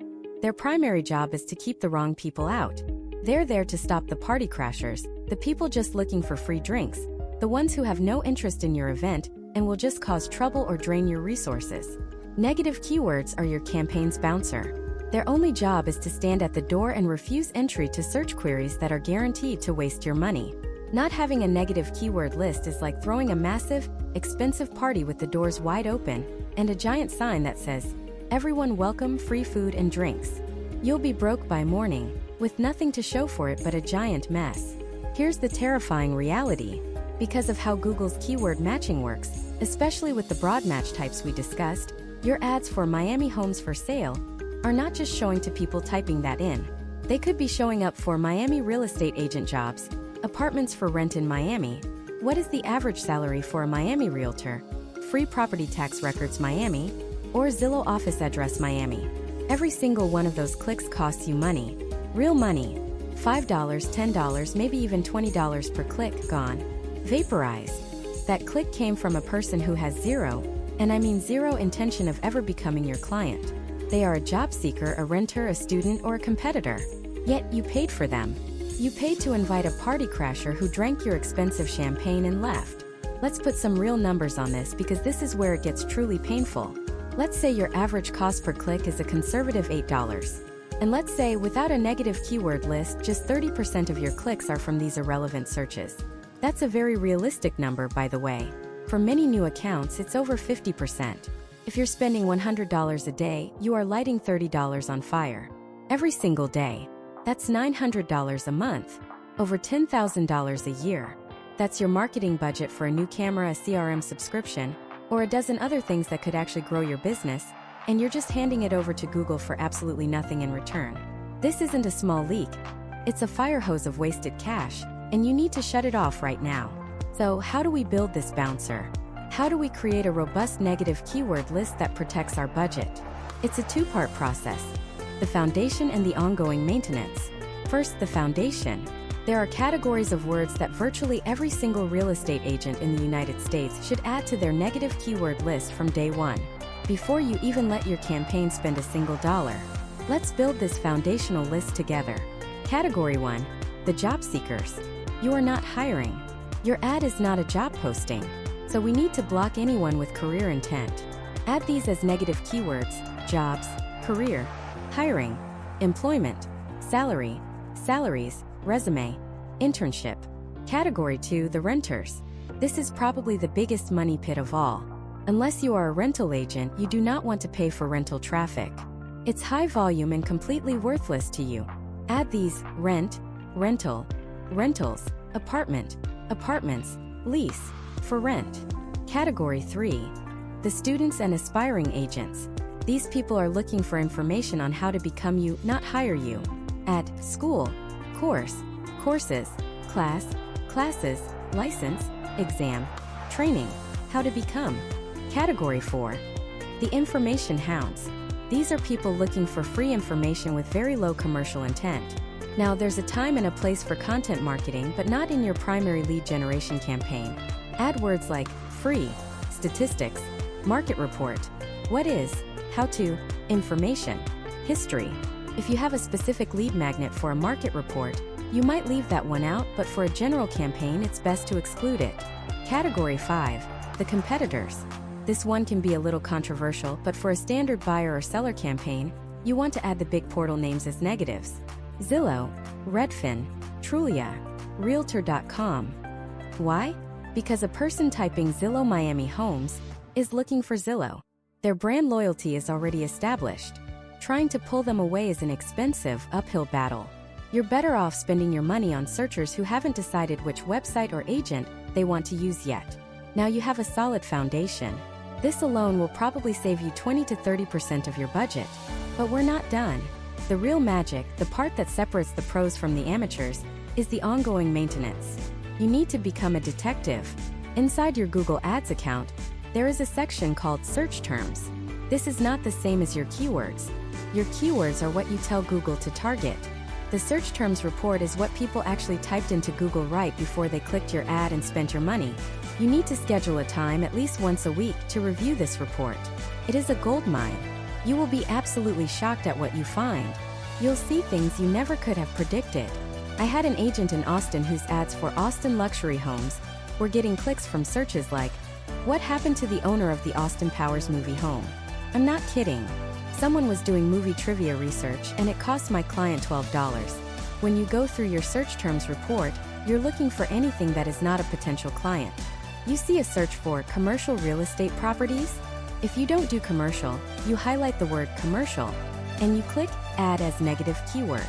[SPEAKER 1] Their primary job is to keep the wrong people out. They're there to stop the party crashers, the people just looking for free drinks, the ones who have no interest in your event and will just cause trouble or drain your resources. Negative keywords are your campaign's bouncer. Their only job is to stand at the door and refuse entry to search queries that are guaranteed to waste your money. Not having a negative keyword list is like throwing a massive, expensive party with the doors wide open and a giant sign that says, "Everyone welcome, free food and drinks." You'll be broke by morning, with nothing to show for it but a giant mess. Here's the terrifying reality. Because of how Google's keyword matching works, especially with the broad match types we discussed, your ads for Miami homes for sale are not just showing to people typing that in. They could be showing up for Miami real estate agent jobs, apartments for rent in Miami, what is the average salary for a Miami realtor, free property tax records Miami, or Zillow office address Miami. Every single one of those clicks costs you money. Real money. $5, $10, maybe even $20 per click gone. Vaporized. That click came from a person who has zero, and I mean zero intention of ever becoming your client. They are a job seeker, a renter, a student, or a competitor. Yet you paid for them. You paid to invite a party crasher who drank your expensive champagne and left. Let's put some real numbers on this because this is where it gets truly painful. Let's say your average cost per click is a conservative $8. And let's say without a negative keyword list, just 30% of your clicks are from these irrelevant searches. That's a very realistic number, by the way. For many new accounts, it's over 50%. If you're spending $100 a day, you are lighting $30 on fire. Every single day. That's $900 a month. Over $10,000 a year. That's your marketing budget for a new camera, a CRM subscription, or a dozen other things that could actually grow your business, and you're just handing it over to Google for absolutely nothing in return. This isn't a small leak. It's a fire hose of wasted cash, and you need to shut it off right now. So, how do we build this bouncer? How do we create a robust negative keyword list that protects our budget? It's a two-part process: the foundation and the ongoing maintenance. First, the foundation. There are categories of words that virtually every single real estate agent in the United States should add to their negative keyword list from day one, before you even let your campaign spend a single dollar. Let's build this foundational list together. Category 1, the job seekers. You are not hiring. Your ad is not a job posting. So we need to block anyone with career intent. Add these as negative keywords: jobs, career, hiring, employment, salary, salaries, resume, internship. Category 2, the renters. This is probably the biggest money pit of all. Unless you are a rental agent, you do not want to pay for rental traffic. It's high volume and completely worthless to you. Add these: rent, rental, rentals, apartment, apartments, lease, for rent. Category 3, the students and aspiring agents. These people are looking for information on how to become you, not hire you. Add school, course, courses, class, classes, license, exam, training, how to become. Category 4, the information hounds. These are people looking for free information with very low commercial intent. Now, there's a time and a place for content marketing, but not in your primary lead generation campaign. Add words like free, statistics, market report, what is, how to, information, history. If you have a specific lead magnet for a market report, you might leave that one out, but for a general campaign, it's best to exclude it. Category 5, the competitors. This one can be a little controversial, but for a standard buyer or seller campaign, you want to add the big portal names as negatives: Zillow, Redfin, Trulia, Realtor.com. Why? Because a person typing Zillow Miami Homes is looking for Zillow. Their brand loyalty is already established. Trying to pull them away is an expensive, uphill battle. You're better off spending your money on searchers who haven't decided which website or agent they want to use yet. Now you have a solid foundation. This alone will probably save you 20 to 30% of your budget. But we're not done. The real magic, the part that separates the pros from the amateurs, is the ongoing maintenance. You need to become a detective. Inside your Google Ads account, there is a section called Search Terms. This is not the same as your keywords. Your keywords are what you tell Google to target. The Search Terms report is what people actually typed into Google right before they clicked your ad and spent your money. You need to schedule a time at least once a week to review this report. It is a goldmine. You will be absolutely shocked at what you find. You'll see things you never could have predicted. I had an agent in Austin whose ads for Austin luxury homes were getting clicks from searches like, "What happened to the owner of the Austin Powers movie home?" I'm not kidding. Someone was doing movie trivia research and it cost my client $12. When you go through your search terms report, you're looking for anything that is not a potential client. You see a search for commercial real estate properties? If you don't do commercial, you highlight the word commercial, and you click Add as negative keyword.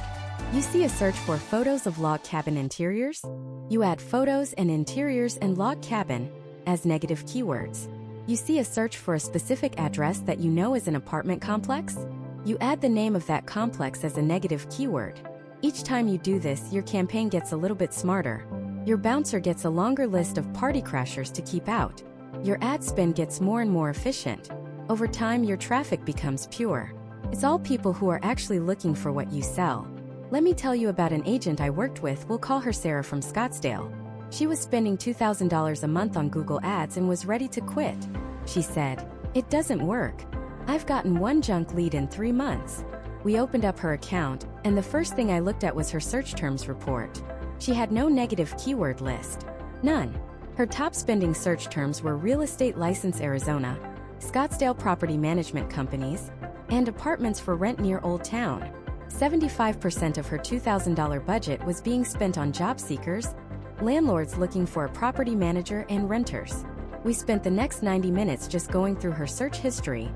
[SPEAKER 1] You see a search for photos of log cabin interiors? You add photos and interiors and log cabin as negative keywords. You see a search for a specific address that you know is an apartment complex? You add the name of that complex as a negative keyword. Each time you do this, your campaign gets a little bit smarter. Your bouncer gets a longer list of party crashers to keep out. Your ad spend gets more and more efficient. Over time, your traffic becomes pure. It's all people who are actually looking for what you sell. Let me tell you about an agent I worked with. We'll call her Sarah from Scottsdale. She was spending $2,000 a month on Google Ads and was ready to quit. She said, "It doesn't work. I've gotten one junk lead in 3 months." We opened up her account, and the first thing I looked at was her search terms report. She had no negative keyword list. None. Her top spending search terms were real estate license Arizona, Scottsdale property management companies, and apartments for rent near Old Town. 75% of her $2,000 budget was being spent on job seekers, landlords looking for a property manager, and renters. We spent the next 90 minutes just going through her search history,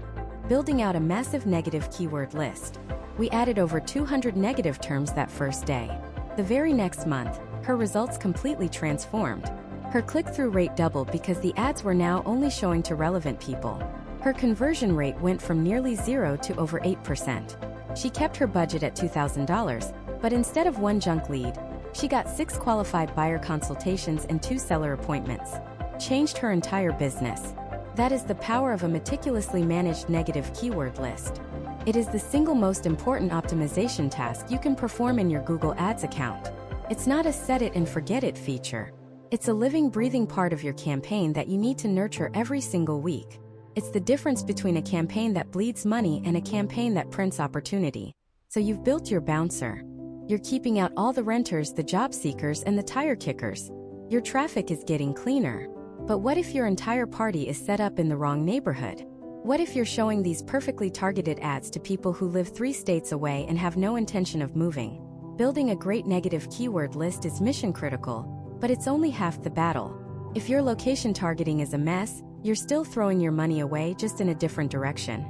[SPEAKER 1] building out a massive negative keyword list. We added over 200 negative terms that first day. The very next month, her results completely transformed. Her click-through rate doubled because the ads were now only showing to relevant people. Her conversion rate went from nearly 0 to over 8%. She kept her budget at $2,000, but instead of one junk lead, she got 6 qualified buyer consultations and 2 seller appointments. Changed her entire business. That is the power of a meticulously managed negative keyword list. It is the single most important optimization task you can perform in your Google Ads account. It's not a set it and forget it feature. It's a living, breathing part of your campaign that you need to nurture every single week. It's the difference between a campaign that bleeds money and a campaign that prints opportunity. So you've built your bouncer. You're keeping out all the renters, the job seekers, and the tire kickers. Your traffic is getting cleaner. But what if your entire party is set up in the wrong neighborhood? What if you're showing these perfectly targeted ads to people who live 3 states away and have no intention of moving? Building a great negative keyword list is mission critical, but it's only half the battle. If your location targeting is a mess, you're still throwing your money away, just in a different direction.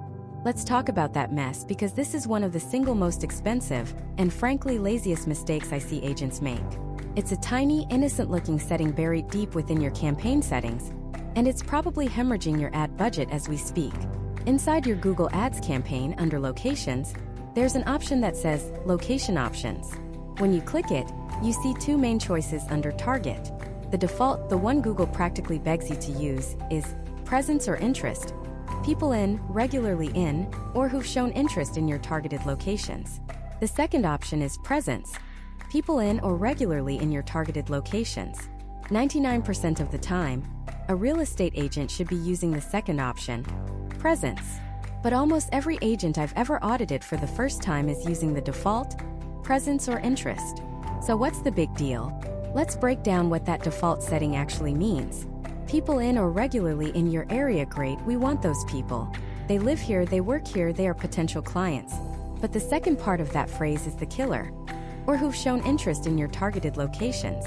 [SPEAKER 1] Let's talk about that mess, because this is one of the single most expensive and frankly laziest mistakes I see agents make. It's a tiny, innocent-looking setting buried deep within your campaign settings, and it's probably hemorrhaging your ad budget as we speak. Inside your Google Ads campaign, under Locations, there's an option that says Location Options. When you click it, you see 2 main choices under Target. The default, the one Google practically begs you to use, is Presence or Interest. People in, regularly in, or who've shown interest in your targeted locations. The second option is Presence. People in or regularly in your targeted locations. 99% of the time, a real estate agent should be using the second option, Presence. But almost every agent I've ever audited for the first time is using the default, Presence or Interest. So what's the big deal? Let's break down what that default setting actually means. People in or regularly in your area, great, we want those people. They live here, they work here, they are potential clients. But the second part of that phrase is the killer. Or who've shown interest in your targeted locations.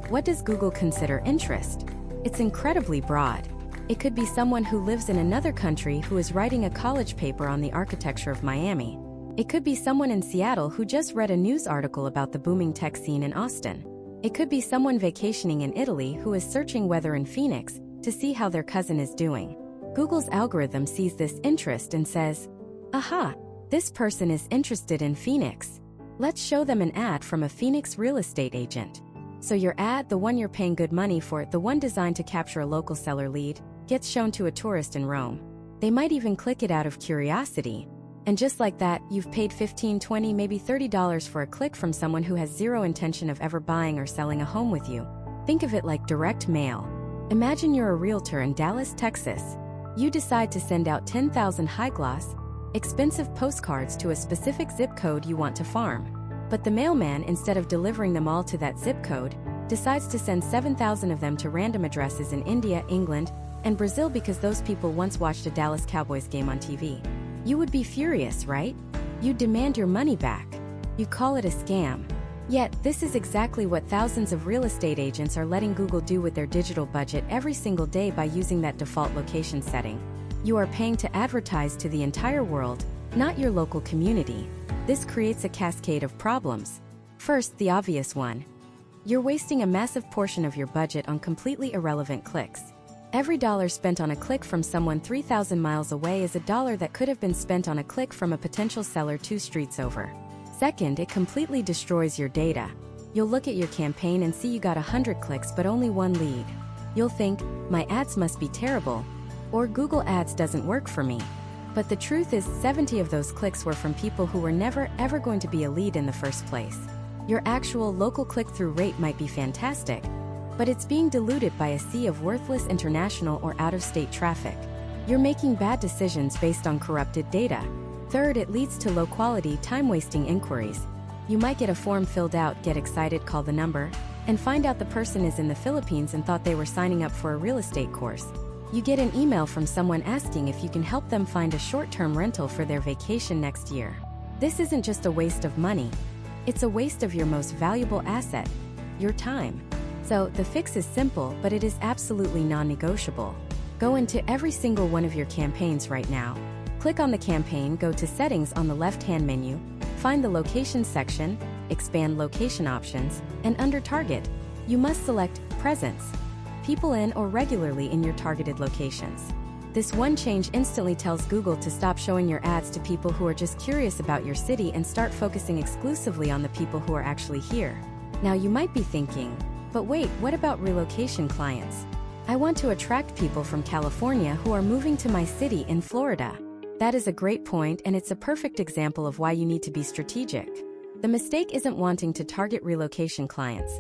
[SPEAKER 1] What does Google consider interest? It's incredibly broad. It could be someone who lives in another country who is writing a college paper on the architecture of Miami. It could be someone in Seattle who just read a news article about the booming tech scene in Austin. It could be someone vacationing in Italy who is searching weather in Phoenix to see how their cousin is doing. Google's algorithm sees this interest and says, aha, this person is interested in Phoenix. Let's show them an ad from a Phoenix real estate agent. So your ad, the one you're paying good money for, the one designed to capture a local seller lead, gets shown to a tourist in Rome. They might even click it out of curiosity. And just like that, you've paid $15, $20, maybe $30 for a click from someone who has zero intention of ever buying or selling a home with you. Think of it like direct mail. Imagine you're a realtor in Dallas, Texas. You decide to send out 10,000 high-gloss, expensive postcards to a specific zip code you want to farm. But the mailman, instead of delivering them all to that zip code, decides to send 7,000 of them to random addresses in India, England, and Brazil because those people once watched a Dallas Cowboys game on TV. You would be furious, right? You'd demand your money back. You call it a scam. Yet, this is exactly what thousands of real estate agents are letting Google do with their digital budget every single day by using that default location setting. You are paying to advertise to the entire world, not your local community. This creates a cascade of problems. First, the obvious one. You're wasting a massive portion of your budget on completely irrelevant clicks. Every dollar spent on a click from someone 3,000 miles away is a dollar that could have been spent on a click from a potential seller 2 streets over. Second, it completely destroys your data. You'll look at your campaign and see you got 100 clicks but only 1 lead. You'll think, my ads must be terrible, or Google Ads doesn't work for me. But the truth is 70 of those clicks were from people who were never ever going to be a lead in the first place. Your actual local click-through rate might be fantastic, but it's being diluted by a sea of worthless international or out-of-state traffic. You're making bad decisions based on corrupted data. Third, it leads to low-quality, time-wasting inquiries. You might get a form filled out, get excited, call the number, and find out the person is in the Philippines and thought they were signing up for a real estate course. You get an email from someone asking if you can help them find a short-term rental for their vacation next year. This isn't just a waste of money. It's a waste of your most valuable asset, your time. So, the fix is simple, but it is absolutely non-negotiable. Go into every single one of your campaigns right now. Click on the campaign, go to Settings on the left-hand menu, find the Location section, expand Location Options, and under Target, you must select Presence, people in or regularly in your targeted locations. This one change instantly tells Google to stop showing your ads to people who are just curious about your city and start focusing exclusively on the people who are actually here. Now you might be thinking, but wait, what about relocation clients? I want to attract people from California who are moving to my city in Florida. That is a great point, and it's a perfect example of why you need to be strategic. The mistake isn't wanting to target relocation clients.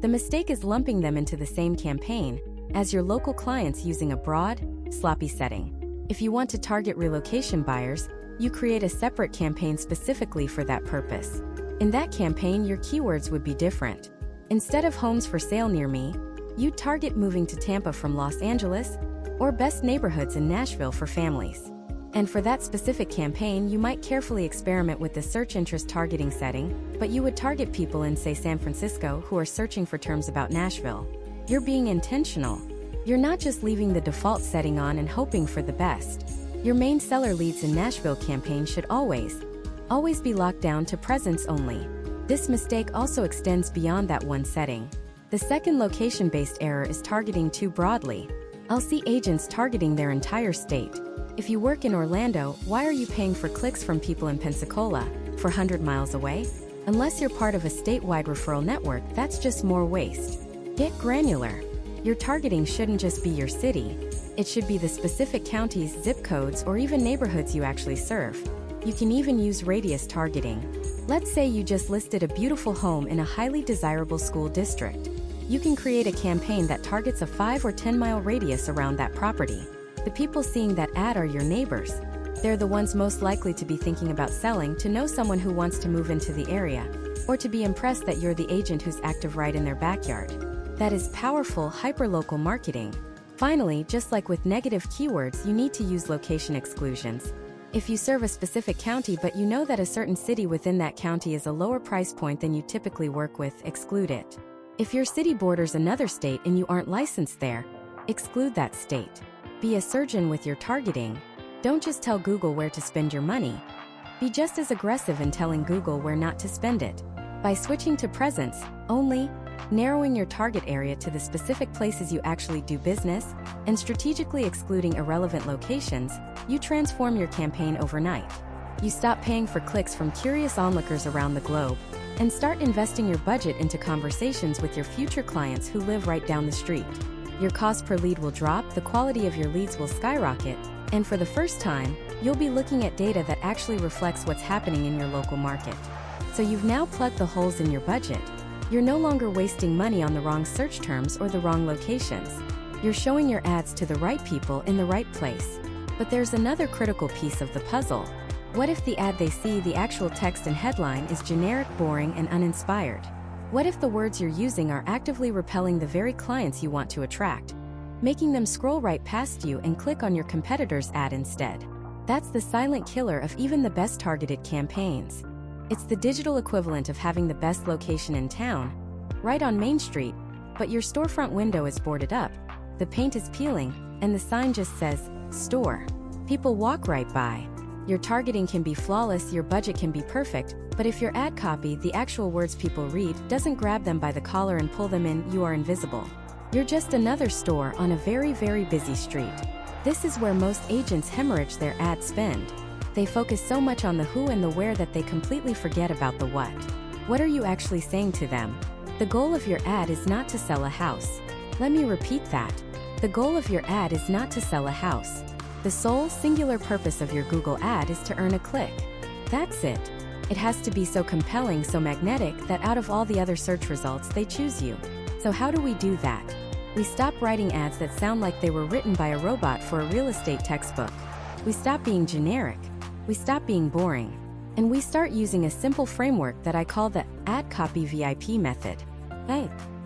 [SPEAKER 1] The mistake is lumping them into the same campaign as your local clients using a broad, sloppy setting. If you want to target relocation buyers, you create a separate campaign specifically for that purpose. In that campaign, your keywords would be different. Instead of homes for sale near me, you'd target moving to Tampa from Los Angeles, or best neighborhoods in Nashville for families. And for that specific campaign, you might carefully experiment with the search interest targeting setting, but you would target people in, say, San Francisco who are searching for terms about Nashville. You're being intentional. You're not just leaving the default setting on and hoping for the best. Your main seller leads in Nashville campaign should always be locked down to presence only. This mistake also extends beyond that one setting. The second location-based error is targeting too broadly. I'll see agents targeting their entire state. If you work in Orlando, why are you paying for clicks from people in Pensacola, 400 miles away? Unless you're part of a statewide referral network, that's just more waste. Get granular. Your targeting shouldn't just be your city. It should be the specific counties, zip codes, or even neighborhoods you actually serve. You can even use radius targeting. Let's say you just listed a beautiful home in a highly desirable school district. You can create a campaign that targets a 5 or 10 mile radius around that property. The people seeing that ad are your neighbors. They're the ones most likely to be thinking about selling, to know someone who wants to move into the area, or to be impressed that you're the agent who's active right in their backyard. That is powerful, hyperlocal marketing. Finally, just like with negative keywords, you need to use location exclusions. If you serve a specific county but you know that a certain city within that county is a lower price point than you typically work with, exclude it. If your city borders another state and you aren't licensed there, exclude that state. Be a surgeon with your targeting. Don't just tell Google where to spend your money. Be just as aggressive in telling Google where not to spend it. By switching to presence only, narrowing your target area to the specific places you actually do business, and strategically excluding irrelevant locations, you transform your campaign overnight. You stop paying for clicks from curious onlookers around the globe, and start investing your budget into conversations with your future clients who live right down the street. Your cost per lead will drop, the quality of your leads will skyrocket, and for the first time, you'll be looking at data that actually reflects what's happening in your local market. So you've now plugged the holes in your budget. You're no longer wasting money on the wrong search terms or the wrong locations. You're showing your ads to the right people in the right place. But there's another critical piece of the puzzle. What if the ad they see, the actual text and headline, is generic, boring, and uninspired? What if the words you're using are actively repelling the very clients you want to attract, making them scroll right past you and click on your competitor's ad instead? That's the silent killer of even the best targeted campaigns. It's the digital equivalent of having the best location in town, right on Main Street, but your storefront window is boarded up, the paint is peeling, and the sign just says, store. People walk right by. Your targeting can be flawless, your budget can be perfect, but if your ad copy, the actual words people read, doesn't grab them by the collar and pull them in, you are invisible. You're just another store on a very, very busy street. This is where most agents hemorrhage their ad spend. They focus so much on the who and the where that they completely forget about the what. What are you actually saying to them? The goal of your ad is not to sell a house. Let me repeat that. The goal of your ad is not to sell a house. The sole, singular purpose of your Google ad is to earn a click. That's it. It has to be so compelling, so magnetic, that out of all the other search results, they choose you. So how do we do that? We stop writing ads that sound like they were written by a robot for a real estate textbook. We stop being generic. We stop being boring. And we start using a simple framework that I call the ad copy VIP method.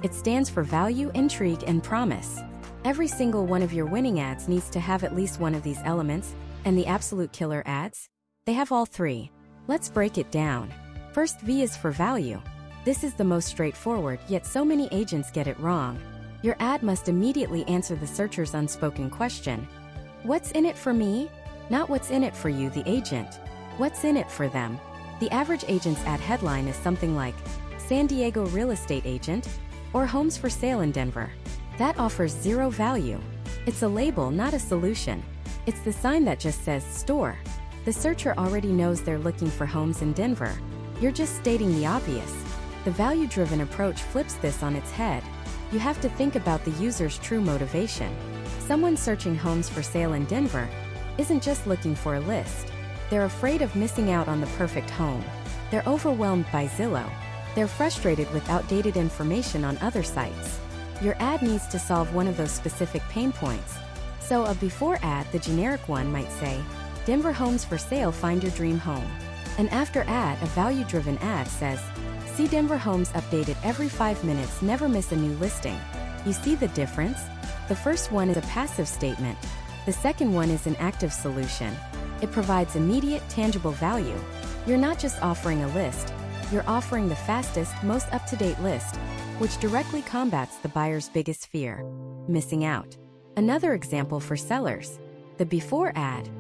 [SPEAKER 1] It stands for value, intrigue, and promise. Every single one of your winning ads needs to have at least one of these elements, and the absolute killer ads? They have all three. Let's break it down. First, V is for value. This is the most straightforward, yet so many agents get it wrong. Your ad must immediately answer the searcher's unspoken question. What's in it for me? Not what's in it for you, the agent. What's in it for them? The average agent's ad headline is something like, San Diego real estate agent, or homes for sale in Denver. That offers zero value. It's a label, not a solution. It's the sign that just says store. The searcher already knows they're looking for homes in Denver. You're just stating the obvious. The value-driven approach flips this on its head. You have to think about the user's true motivation. Someone searching homes for sale in Denver isn't just looking for a list. They're afraid of missing out on the perfect home. They're overwhelmed by Zillow. They're frustrated with outdated information on other sites. Your ad needs to solve one of those specific pain points. So a before ad, the generic one, might say, Denver homes for sale, find your dream home. An after ad, a value-driven ad, says, see Denver homes updated every 5 minutes, never miss a new listing. You see the difference? The first one is a passive statement. The second one is an active solution. It provides immediate, tangible value. You're not just offering a list, you're offering the fastest, most up-to-date list, which directly combats the buyer's biggest fear, missing out. Another example for sellers, the before ad.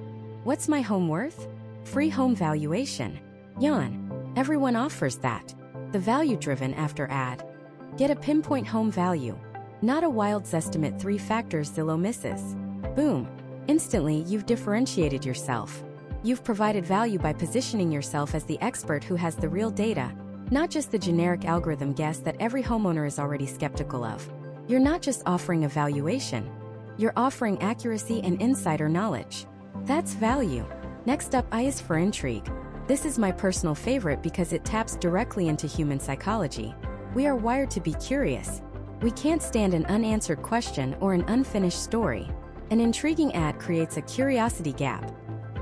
[SPEAKER 1] What's my home worth? Free home valuation. Yawn. Everyone offers that. The value-driven after ad. Get a pinpoint home value, not a wild estimate, 3 factors Zillow misses. Boom. Instantly, you've differentiated yourself. You've provided value by positioning yourself as the expert who has the real data, not just the generic algorithm guess that every homeowner is already skeptical of. You're not just offering a valuation. You're offering accuracy and insider knowledge. That's value. Next up, I is for intrigue. This is my personal favorite because it taps directly into human psychology. We are wired to be curious. We can't stand an unanswered question or an unfinished story. An intriguing ad creates a curiosity gap.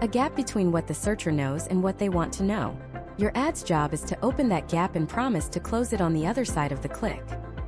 [SPEAKER 1] A gap between what the searcher knows and what they want to know. Your ad's job is to open that gap and promise to close it on the other side of the click.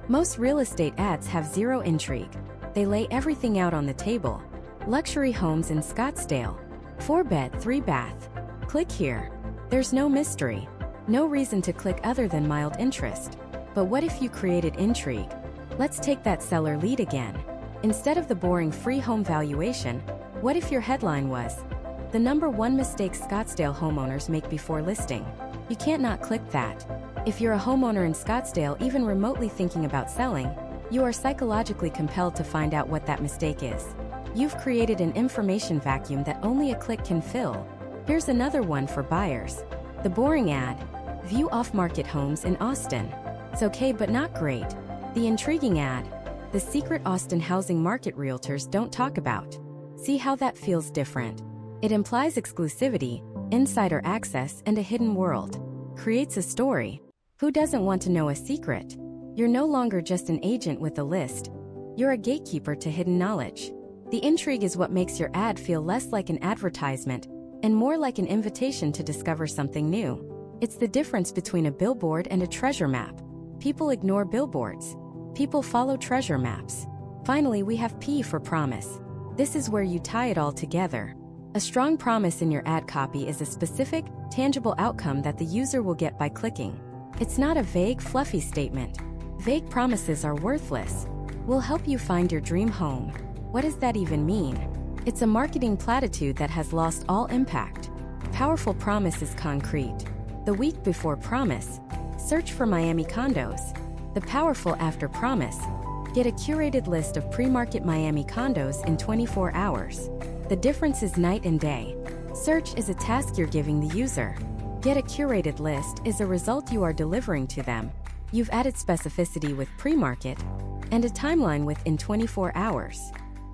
[SPEAKER 1] Most real estate ads have zero intrigue. They lay everything out on the table. Luxury homes in Scottsdale. 4-bed, 3-bath. Click here. There's no mystery. No reason to click other than mild interest. But what if you created intrigue? Let's take that seller lead again. Instead of the boring free home valuation, what if your headline was, the #1 mistake Scottsdale homeowners make before listing? You can't not click that. If you're a homeowner in Scottsdale even remotely thinking about selling, you are psychologically compelled to find out what that mistake is. You've created an information vacuum that only a click can fill. Here's another one for buyers. The boring ad. View off-market homes in Austin. It's okay but not great. The intriguing ad. The secret Austin housing market realtors don't talk about. See how that feels different? It implies exclusivity, insider access, and a hidden world. Creates a story. Who doesn't want to know a secret? You're no longer just an agent with a list. You're a gatekeeper to hidden knowledge. The intrigue is what makes your ad feel less like an advertisement and more like an invitation to discover something new. It's the difference between a billboard and a treasure map. People ignore billboards. People follow treasure maps. Finally, we have P for promise. This is where you tie it all together. A strong promise in your ad copy is a specific, tangible outcome that the user will get by clicking. It's not a vague, fluffy statement. Vague promises are worthless. We'll help you find your dream home. What does that even mean? It's a marketing platitude that has lost all impact. Powerful promise is concrete. The week before promise, search for Miami condos. The powerful after promise, get a curated list of pre-market Miami condos in 24 hours. The difference is night and day. Search is a task you're giving the user. Get a curated list is a result you are delivering to them. You've added specificity with pre-market and a timeline within 24 hours.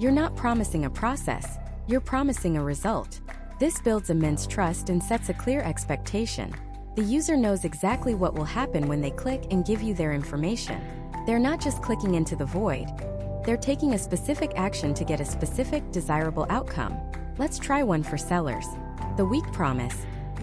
[SPEAKER 1] You're not promising a process, you're promising a result. This builds immense trust and sets a clear expectation. The user knows exactly what will happen when they click and give you their information. They're not just clicking into the void. They're taking a specific action to get a specific, desirable outcome. Let's try one for sellers. The week promise.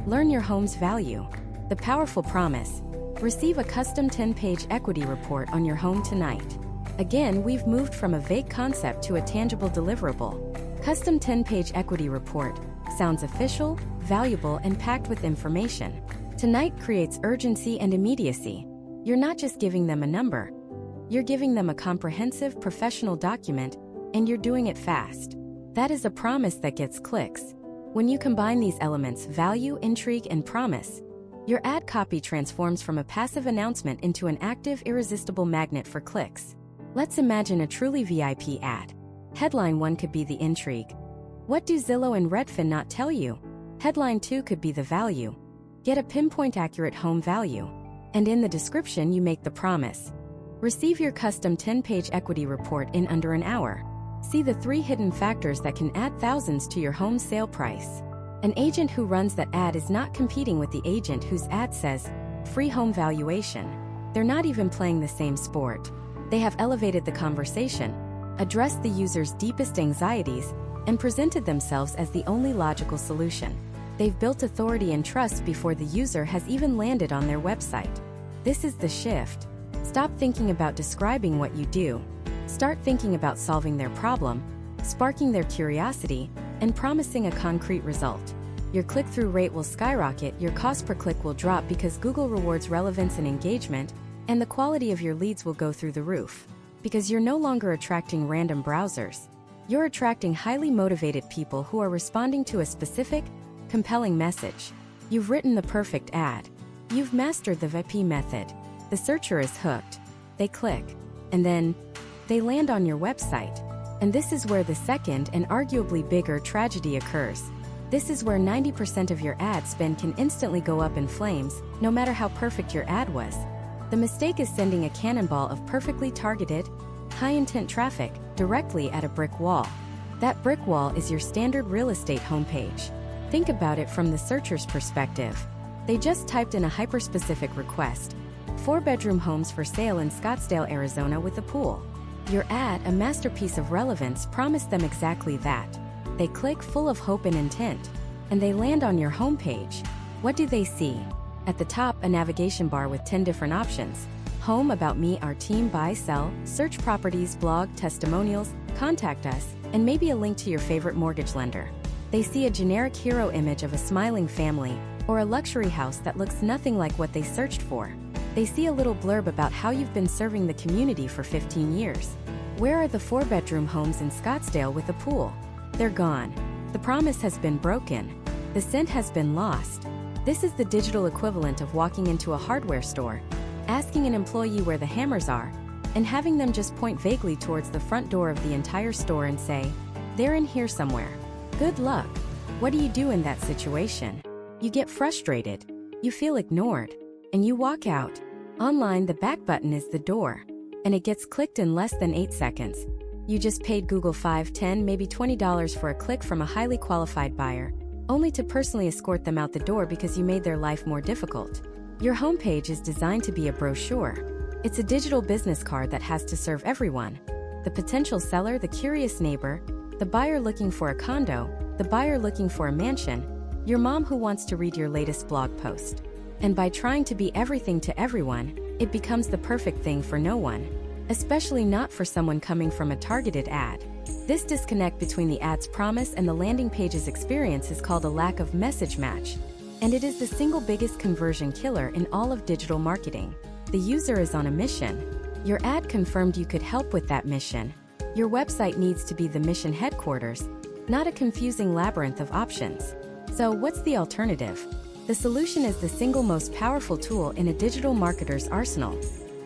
[SPEAKER 1] Learn your home's value. The powerful promise. Receive a custom 10-page equity report on your home tonight. Again, we've moved from a vague concept to a tangible deliverable. Custom 10-page equity report sounds official, valuable, and packed with information. Tonight creates urgency and immediacy. You're not just giving them a number. You're giving them a comprehensive, professional document, and you're doing it fast. That is a promise that gets clicks. When you combine these elements, value, intrigue, and promise, your ad copy transforms from a passive announcement into an active, irresistible magnet for clicks. Let's imagine a truly VIP ad. Headline 1 could be the intrigue. What do Zillow and Redfin not tell you? Headline 2 could be the value. Get a pinpoint accurate home value. And in the description, you make the promise. Receive your custom 10-page equity report in under an hour. See the 3 hidden factors that can add thousands to your home sale price. An agent who runs that ad is not competing with the agent whose ad says, free home valuation. They're not even playing the same sport. They have elevated the conversation, addressed the user's deepest anxieties, and presented themselves as the only logical solution. They've built authority and trust before the user has even landed on their website. This is the shift. Stop thinking about describing what you do. Start thinking about solving their problem, sparking their curiosity, and promising a concrete result. Your click-through rate will skyrocket, your cost per click will drop because Google rewards relevance and engagement, and the quality of your leads will go through the roof. Because you're no longer attracting random browsers. You're attracting highly motivated people who are responding to a specific, compelling message. You've written the perfect ad. You've mastered the VIP method. The searcher is hooked. They click. And then, they land on your website. And this is where the second and arguably bigger tragedy occurs. This is where 90% of your ad spend can instantly go up in flames, no matter how perfect your ad was. The mistake is sending a cannonball of perfectly targeted, high-intent traffic directly at a brick wall. That brick wall is your standard real estate homepage. Think about it from the searcher's perspective. They just typed in a hyper-specific request. 4-bedroom homes for sale in Scottsdale, Arizona with a pool. Your ad, a masterpiece of relevance, promised them exactly that. They click full of hope and intent, and they land on your homepage. What do they see? At the top, a navigation bar with 10 different options. Home, about me, our team, buy, sell, search properties, blog, testimonials, contact us, and maybe a link to your favorite mortgage lender. They see a generic hero image of a smiling family, or a luxury house that looks nothing like what they searched for. They see a little blurb about how you've been serving the community for 15 years. Where are the 4-bedroom homes in Scottsdale with a pool? They're gone. The promise has been broken. The scent has been lost. This is the digital equivalent of walking into a hardware store, asking an employee where the hammers are, and having them just point vaguely towards the front door of the entire store and say, they're in here somewhere. Good luck. What do you do in that situation? You get frustrated. You feel ignored. And you walk out. Online, the back button is the door. And it gets clicked in less than 8 seconds. You just paid Google $5, $10, maybe $20 for a click from a highly qualified buyer, only to personally escort them out the door because you made their life more difficult. Your homepage is designed to be a brochure. It's a digital business card that has to serve everyone. The potential seller, the curious neighbor, the buyer looking for a condo, the buyer looking for a mansion, your mom who wants to read your latest blog post. And by trying to be everything to everyone, it becomes the perfect thing for no one. Especially not for someone coming from a targeted ad. This disconnect between the ad's promise and the landing page's experience is called a lack of message match, and it is the single biggest conversion killer in all of digital marketing. The user is on a mission. Your ad confirmed you could help with that mission. Your website needs to be the mission headquarters, not a confusing labyrinth of options. So what's the alternative? The solution is the single most powerful tool in a digital marketer's arsenal: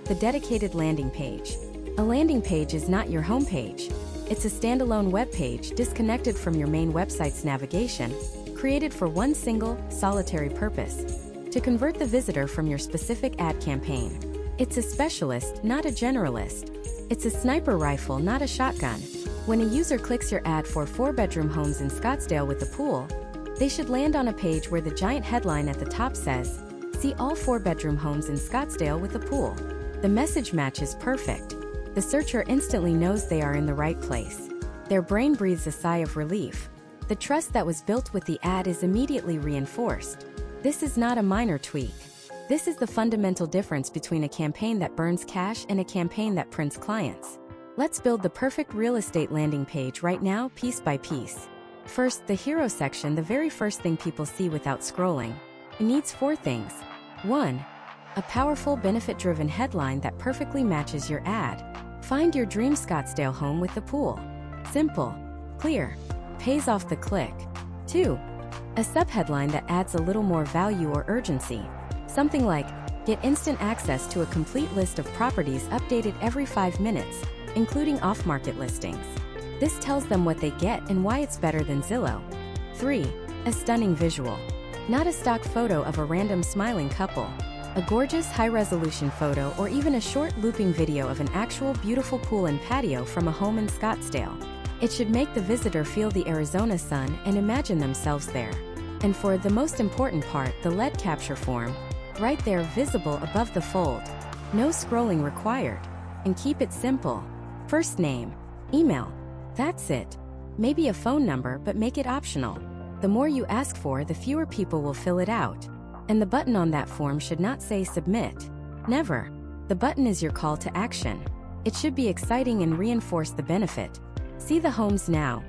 [SPEAKER 1] the dedicated landing page. A landing page is not your homepage. It's a standalone web page disconnected from your main website's navigation, created for one single, solitary purpose: to convert the visitor from your specific ad campaign. It's a specialist, not a generalist. It's a sniper rifle, not a shotgun. When a user clicks your ad for 4-bedroom homes in Scottsdale with a pool, they should land on a page where the giant headline at the top says, "See all 4-bedroom homes in Scottsdale with a pool." The message match is perfect. The searcher instantly knows they are in the right place. Their brain breathes a sigh of relief. The trust that was built with the ad is immediately reinforced. This is not a minor tweak. This is the fundamental difference between a campaign that burns cash and a campaign that prints clients. Let's build the perfect real estate landing page right now, piece by piece. First, the hero section, the very first thing people see without scrolling. It needs 4 things. 1. A powerful, benefit-driven headline that perfectly matches your ad. Find your dream Scottsdale home with the pool. Simple, clear, pays off the click. 2. A subheadline that adds a little more value or urgency. Something like, get instant access to a complete list of properties updated every 5 minutes, including off-market listings. This tells them what they get and why it's better than Zillow. 3. A stunning visual. Not a stock photo of a random smiling couple. A gorgeous high-resolution photo or even a short looping video of an actual beautiful pool and patio from a home in Scottsdale. It should make the visitor feel the Arizona sun and imagine themselves there. And for the most important part, the lead capture form, right there visible above the fold. No scrolling required. And keep it simple. First name, email. That's it. Maybe a phone number, but make it optional. The more you ask for, the fewer people will fill it out. And the button on that form should not say submit. Never. The button is your call to action. It should be exciting and reinforce the benefit. See the homes now.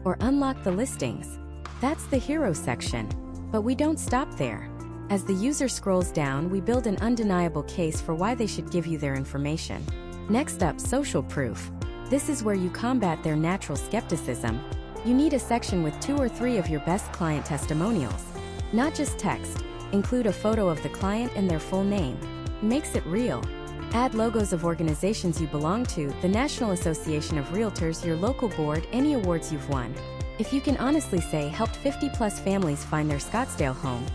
[SPEAKER 1] Or unlock the listings. That's the hero section. But we don't stop there. As the user scrolls down, we build an undeniable case for why they should give you their information. Next up, social proof. This is where you combat their natural skepticism. You need a section with 2 or 3 of your best client testimonials. Not just text. Include a photo of the client and their full name. Makes it real. Add logos of organizations you belong to, the National Association of Realtors, your local board, any awards you've won. If you can honestly say helped 50+ families find their Scottsdale home,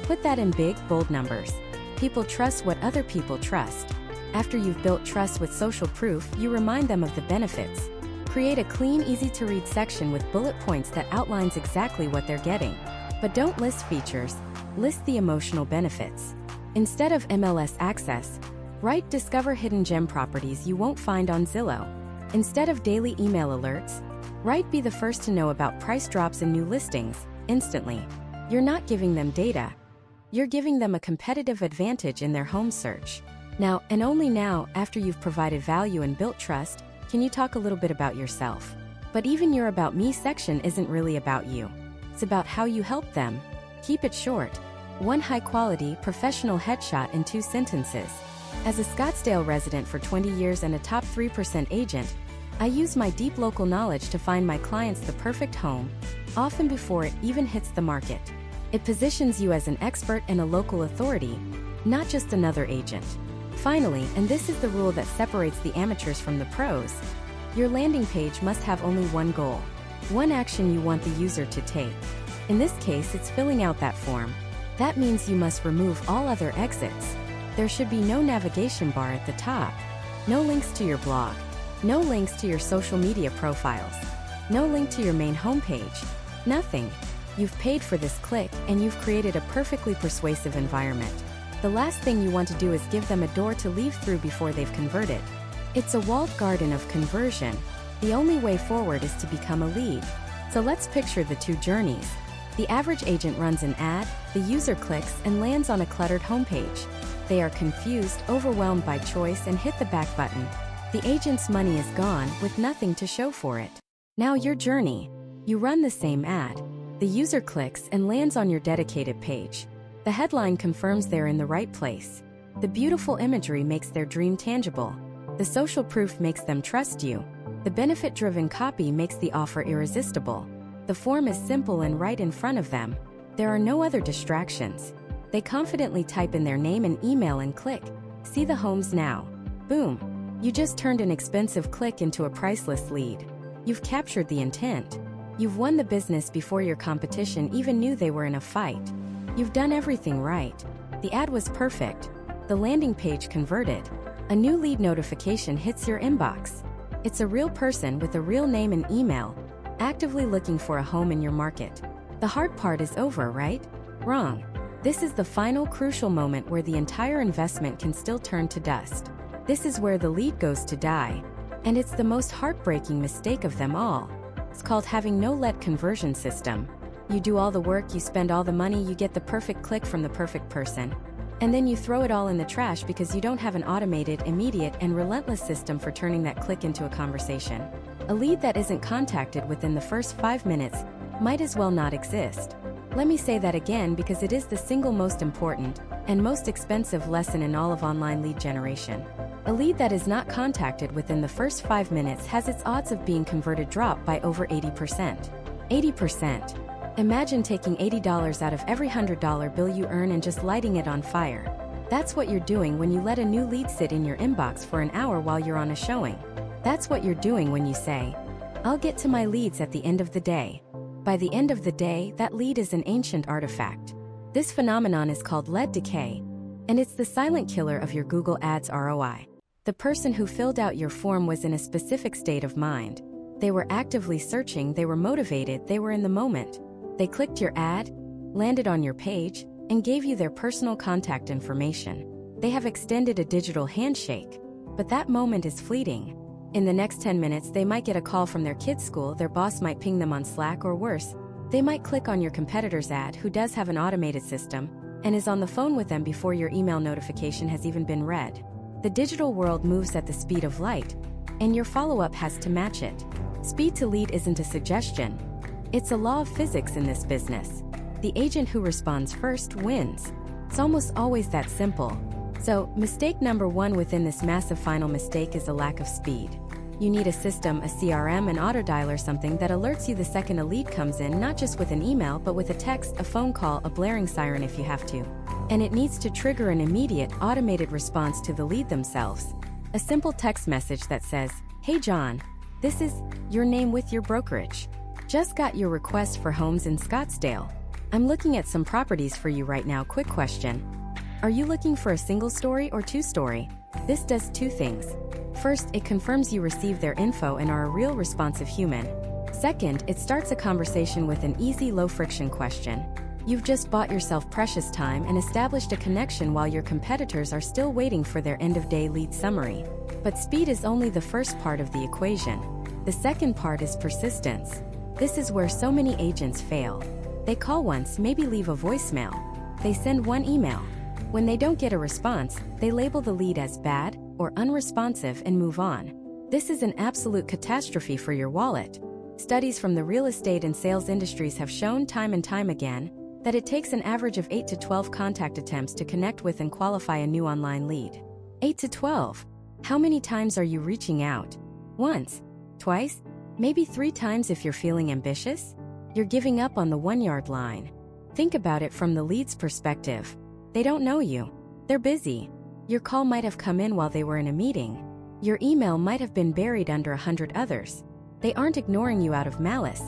[SPEAKER 1] put that in big, bold numbers. People trust what other people trust. After you've built trust with social proof, you remind them of the benefits. Create a clean, easy-to-read section with bullet points that outlines exactly what they're getting. But don't list features, list the emotional benefits. Instead of MLS access, write discover hidden gem properties you won't find on Zillow. Instead of daily email alerts, write be the first to know about price drops and new listings, instantly. You're not giving them data. You're giving them a competitive advantage in their home search. Now, and only now, after you've provided value and built trust, can you talk a little bit about yourself. But even your About Me section isn't really about you. It's about how you help them. Keep it short. 1 high-quality, professional headshot in 2 sentences. As a Scottsdale resident for 20 years and a top 3% agent, I use my deep local knowledge to find my clients the perfect home, often before it even hits the market. It positions you as an expert and a local authority, not just another agent. Finally, and this is the rule that separates the amateurs from the pros, your landing page must have only one goal, one action you want the user to take. In this case, it's filling out that form. That means you must remove all other exits. There should be no navigation bar at the top, no links to your blog, no links to your social media profiles, no link to your main homepage, nothing. You've paid for this click, and you've created a perfectly persuasive environment. The last thing you want to do is give them a door to leave through before they've converted. It's a walled garden of conversion. The only way forward is to become a lead. So let's picture the 2 journeys. The average agent runs an ad, the user clicks and lands on a cluttered homepage. They are confused, overwhelmed by choice, and hit the back button. The agent's money is gone, with nothing to show for it. Now your journey. You run the same ad. The user clicks and lands on your dedicated page. The headline confirms they're in the right place. The beautiful imagery makes their dream tangible. The social proof makes them trust you. The benefit-driven copy makes the offer irresistible. The form is simple and right in front of them. There are no other distractions. They confidently type in their name and email and click, "See the homes now." Boom! You just turned an expensive click into a priceless lead. You've captured the intent. You've won the business before your competition even knew they were in a fight. You've done everything right. The ad was perfect. The landing page converted. A new lead notification hits your inbox. It's a real person with a real name and email, actively looking for a home in your market. The hard part is over, right? Wrong. This is the final crucial moment where the entire investment can still turn to dust. This is where the lead goes to die. And it's the most heartbreaking mistake of them all. It's called having no lead conversion system. You do all the work, you spend all the money, you get the perfect click from the perfect person. And then you throw it all in the trash because you don't have an automated, immediate, and relentless system for turning that click into a conversation. A lead that isn't contacted within the first 5 minutes might as well not exist. Let me say that again because it is the single most important and most expensive lesson in all of online lead generation. A lead that is not contacted within the first 5 minutes has its odds of being converted drop by over 80%. 80%. Imagine taking $80 out of every $100 bill you earn and just lighting it on fire. That's what you're doing when you let a new lead sit in your inbox for an hour while you're on a showing. That's what you're doing when you say, "I'll get to my leads at the end of the day." By the end of the day, that lead is an ancient artifact. This phenomenon is called lead decay, and it's the silent killer of your Google Ads ROI. The person who filled out your form was in a specific state of mind. They were actively searching, they were motivated, they were in the moment. They clicked your ad, landed on your page, and gave you their personal contact information. They have extended a digital handshake, but that moment is fleeting. In the next 10 minutes, they might get a call from their kid's school, their boss might ping them on Slack, or worse, they might click on your competitor's ad, who does have an automated system, and is on the phone with them before your email notification has even been read. The digital world moves at the speed of light, and your follow-up has to match it. Speed to lead isn't a suggestion. It's a law of physics in this business. The agent who responds first wins. It's almost always that simple. So, mistake number 1 within this massive final mistake is a lack of speed. You need a system, a CRM, an autodialer, something that alerts you the second a lead comes in, not just with an email but with a text, a phone call, a blaring siren if you have to. And it needs to trigger an immediate, automated response to the lead themselves. A simple text message that says, "Hey John, this is your name with your brokerage. Just got your request for homes in Scottsdale. I'm looking at some properties for you right now. Quick question. Are you looking for a single story or 2-story? This does 2 things. First, it confirms you received their info and are a real responsive human. Second, it starts a conversation with an easy, low-friction question. You've just bought yourself precious time and established a connection while your competitors are still waiting for their end-of-day lead summary. But speed is only the first part of the equation. The second part is persistence. This is where so many agents fail. They call once, maybe leave a voicemail. They send one email. When they don't get a response, they label the lead as bad or unresponsive and move on. This is an absolute catastrophe for your wallet. Studies from the real estate and sales industries have shown time and time again that it takes an average of 8 to 12 contact attempts to connect with and qualify a new online lead. 8 to 12. How many times are you reaching out? Once? Twice? Maybe 3 times if you're feeling ambitious? You're giving up on the 1-yard line. Think about it from the lead's perspective. They don't know you. They're busy. Your call might have come in while they were in a meeting. Your email might have been buried under 100 others. They aren't ignoring you out of malice.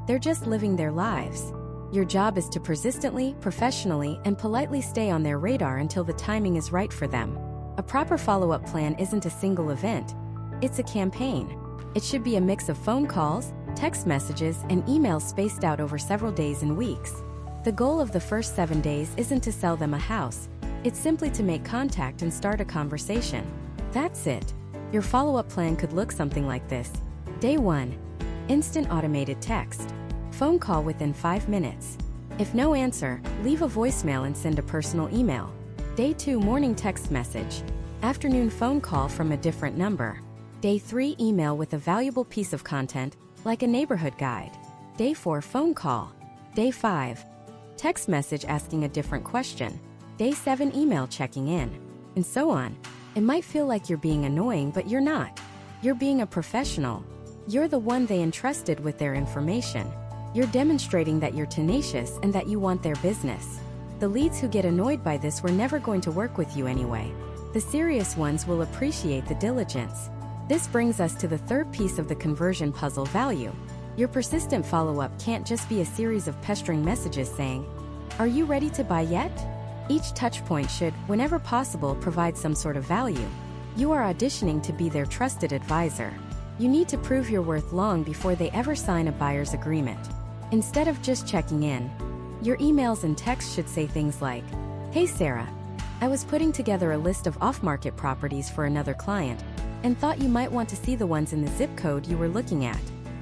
[SPEAKER 1] They're just living their lives. Your job is to persistently, professionally, and politely stay on their radar until the timing is right for them. A proper follow-up plan isn't a single event. It's a campaign. It should be a mix of phone calls, text messages, and emails spaced out over several days and weeks. The goal of the first 7 days isn't to sell them a house. It's simply to make contact and start a conversation. That's it. Your follow-up plan could look something like this. Day 1. Instant automated text. Phone call within 5 minutes. If no answer, leave a voicemail and send a personal email. Day 2. Morning text message. Afternoon phone call from a different number. Day 3. Email with a valuable piece of content, like a neighborhood guide. Day 4, phone call. Day 5, text message asking a different question. Day 7, email checking in. And so on. It might feel like you're being annoying, but you're not. You're being a professional. You're the one they entrusted with their information. You're demonstrating that you're tenacious and that you want their business. The leads who get annoyed by this were never going to work with you anyway. The serious ones will appreciate the diligence. This brings us to the third piece of the conversion puzzle: value. Your persistent follow-up can't just be a series of pestering messages saying, "Are you ready to buy yet?" Each touchpoint should, whenever possible, provide some sort of value. You are auditioning to be their trusted advisor. You need to prove your worth long before they ever sign a buyer's agreement. Instead of just checking in, your emails and texts should say things like, "Hey Sarah, I was putting together a list of off-market properties for another client and thought you might want to see the ones in the zip code you were looking at.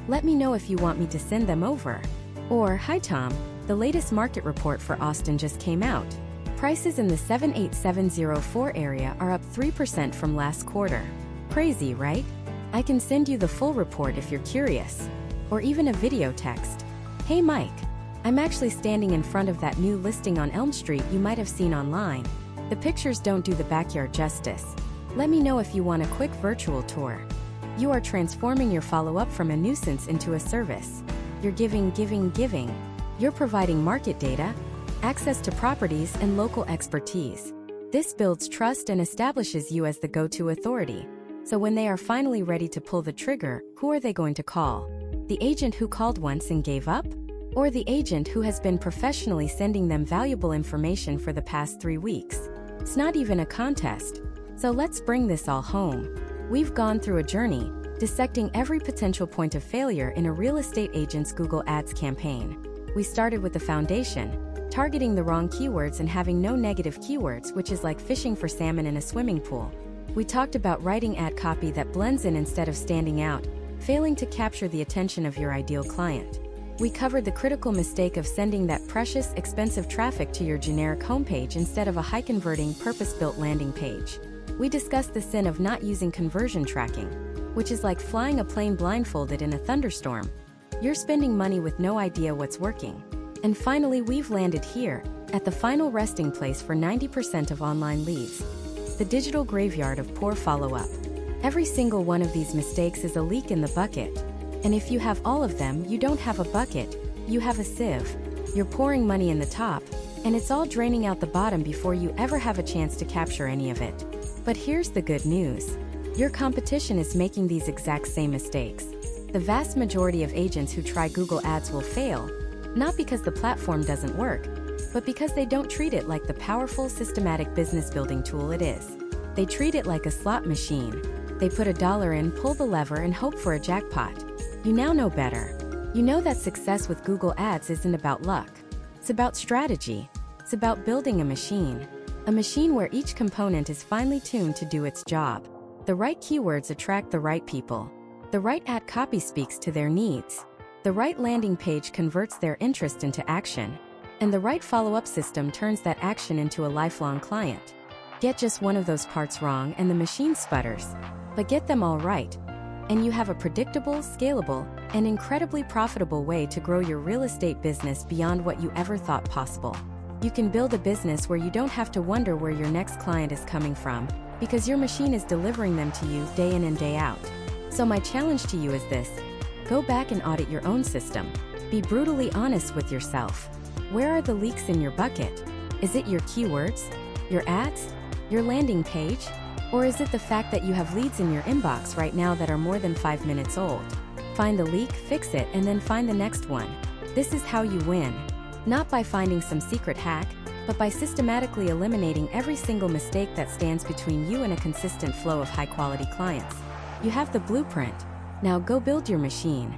[SPEAKER 1] Let me know if you want me to send them over." Or, "Hi Tom, the latest market report for Austin just came out. Prices in the 78704 area are up 3% from last quarter. Crazy, right? I can send you the full report if you're curious." Or even a video text. "Hey Mike, I'm actually standing in front of that new listing on Elm Street you might have seen online. The pictures don't do the backyard justice. Let me know if you want a quick virtual tour." You are transforming your follow-up from a nuisance into a service. You're giving. You're providing market data, access to properties, and local expertise. This builds trust and establishes you as the go-to authority. So when they are finally ready to pull the trigger, who are they going to call? The agent who called once and gave up? Or the agent who has been professionally sending them valuable information for the past 3 weeks? It's not even a contest. So let's bring this all home. We've gone through a journey, dissecting every potential point of failure in a real estate agent's Google Ads campaign. We started with the foundation, targeting the wrong keywords and having no negative keywords, which is like fishing for salmon in a swimming pool. We talked about writing ad copy that blends in instead of standing out, failing to capture the attention of your ideal client. We covered the critical mistake of sending that precious, expensive traffic to your generic homepage instead of a high-converting, purpose-built landing page. We discussed the sin of not using conversion tracking, which is like flying a plane blindfolded in a thunderstorm. You're spending money with no idea what's working. And finally, we've landed here, at the final resting place for 90% of online leads. The digital graveyard of poor follow-up. Every single one of these mistakes is a leak in the bucket. And if you have all of them, you don't have a bucket, you have a sieve. You're pouring money in the top, and it's all draining out the bottom before you ever have a chance to capture any of it. But here's the good news. Your competition is making these exact same mistakes. The vast majority of agents who try Google Ads will fail, not because the platform doesn't work, but because they don't treat it like the powerful, systematic business building tool it is. They treat it like a slot machine. They put $1 in, pull the lever, and hope for a jackpot. You now know better. You know that success with Google Ads isn't about luck. It's about strategy. It's about building a machine. A machine where each component is finely tuned to do its job. The right keywords attract the right people. The right ad copy speaks to their needs. The right landing page converts their interest into action. And the right follow-up system turns that action into a lifelong client. Get just one of those parts wrong and the machine sputters. But get them all right, and you have a predictable, scalable, and incredibly profitable way to grow your real estate business beyond what you ever thought possible. You can build a business where you don't have to wonder where your next client is coming from, because your machine is delivering them to you day in and day out. So my challenge to you is this: go back and audit your own system. Be brutally honest with yourself. Where are the leaks in your bucket? Is it your keywords? Your ads? Your landing page? Or is it the fact that you have leads in your inbox right now that are more than 5 minutes old? Find the leak, fix it, and then find the next one. This is how you win. Not by finding some secret hack, but by systematically eliminating every single mistake that stands between you and a consistent flow of high-quality clients. You have the blueprint. Now go build your machine.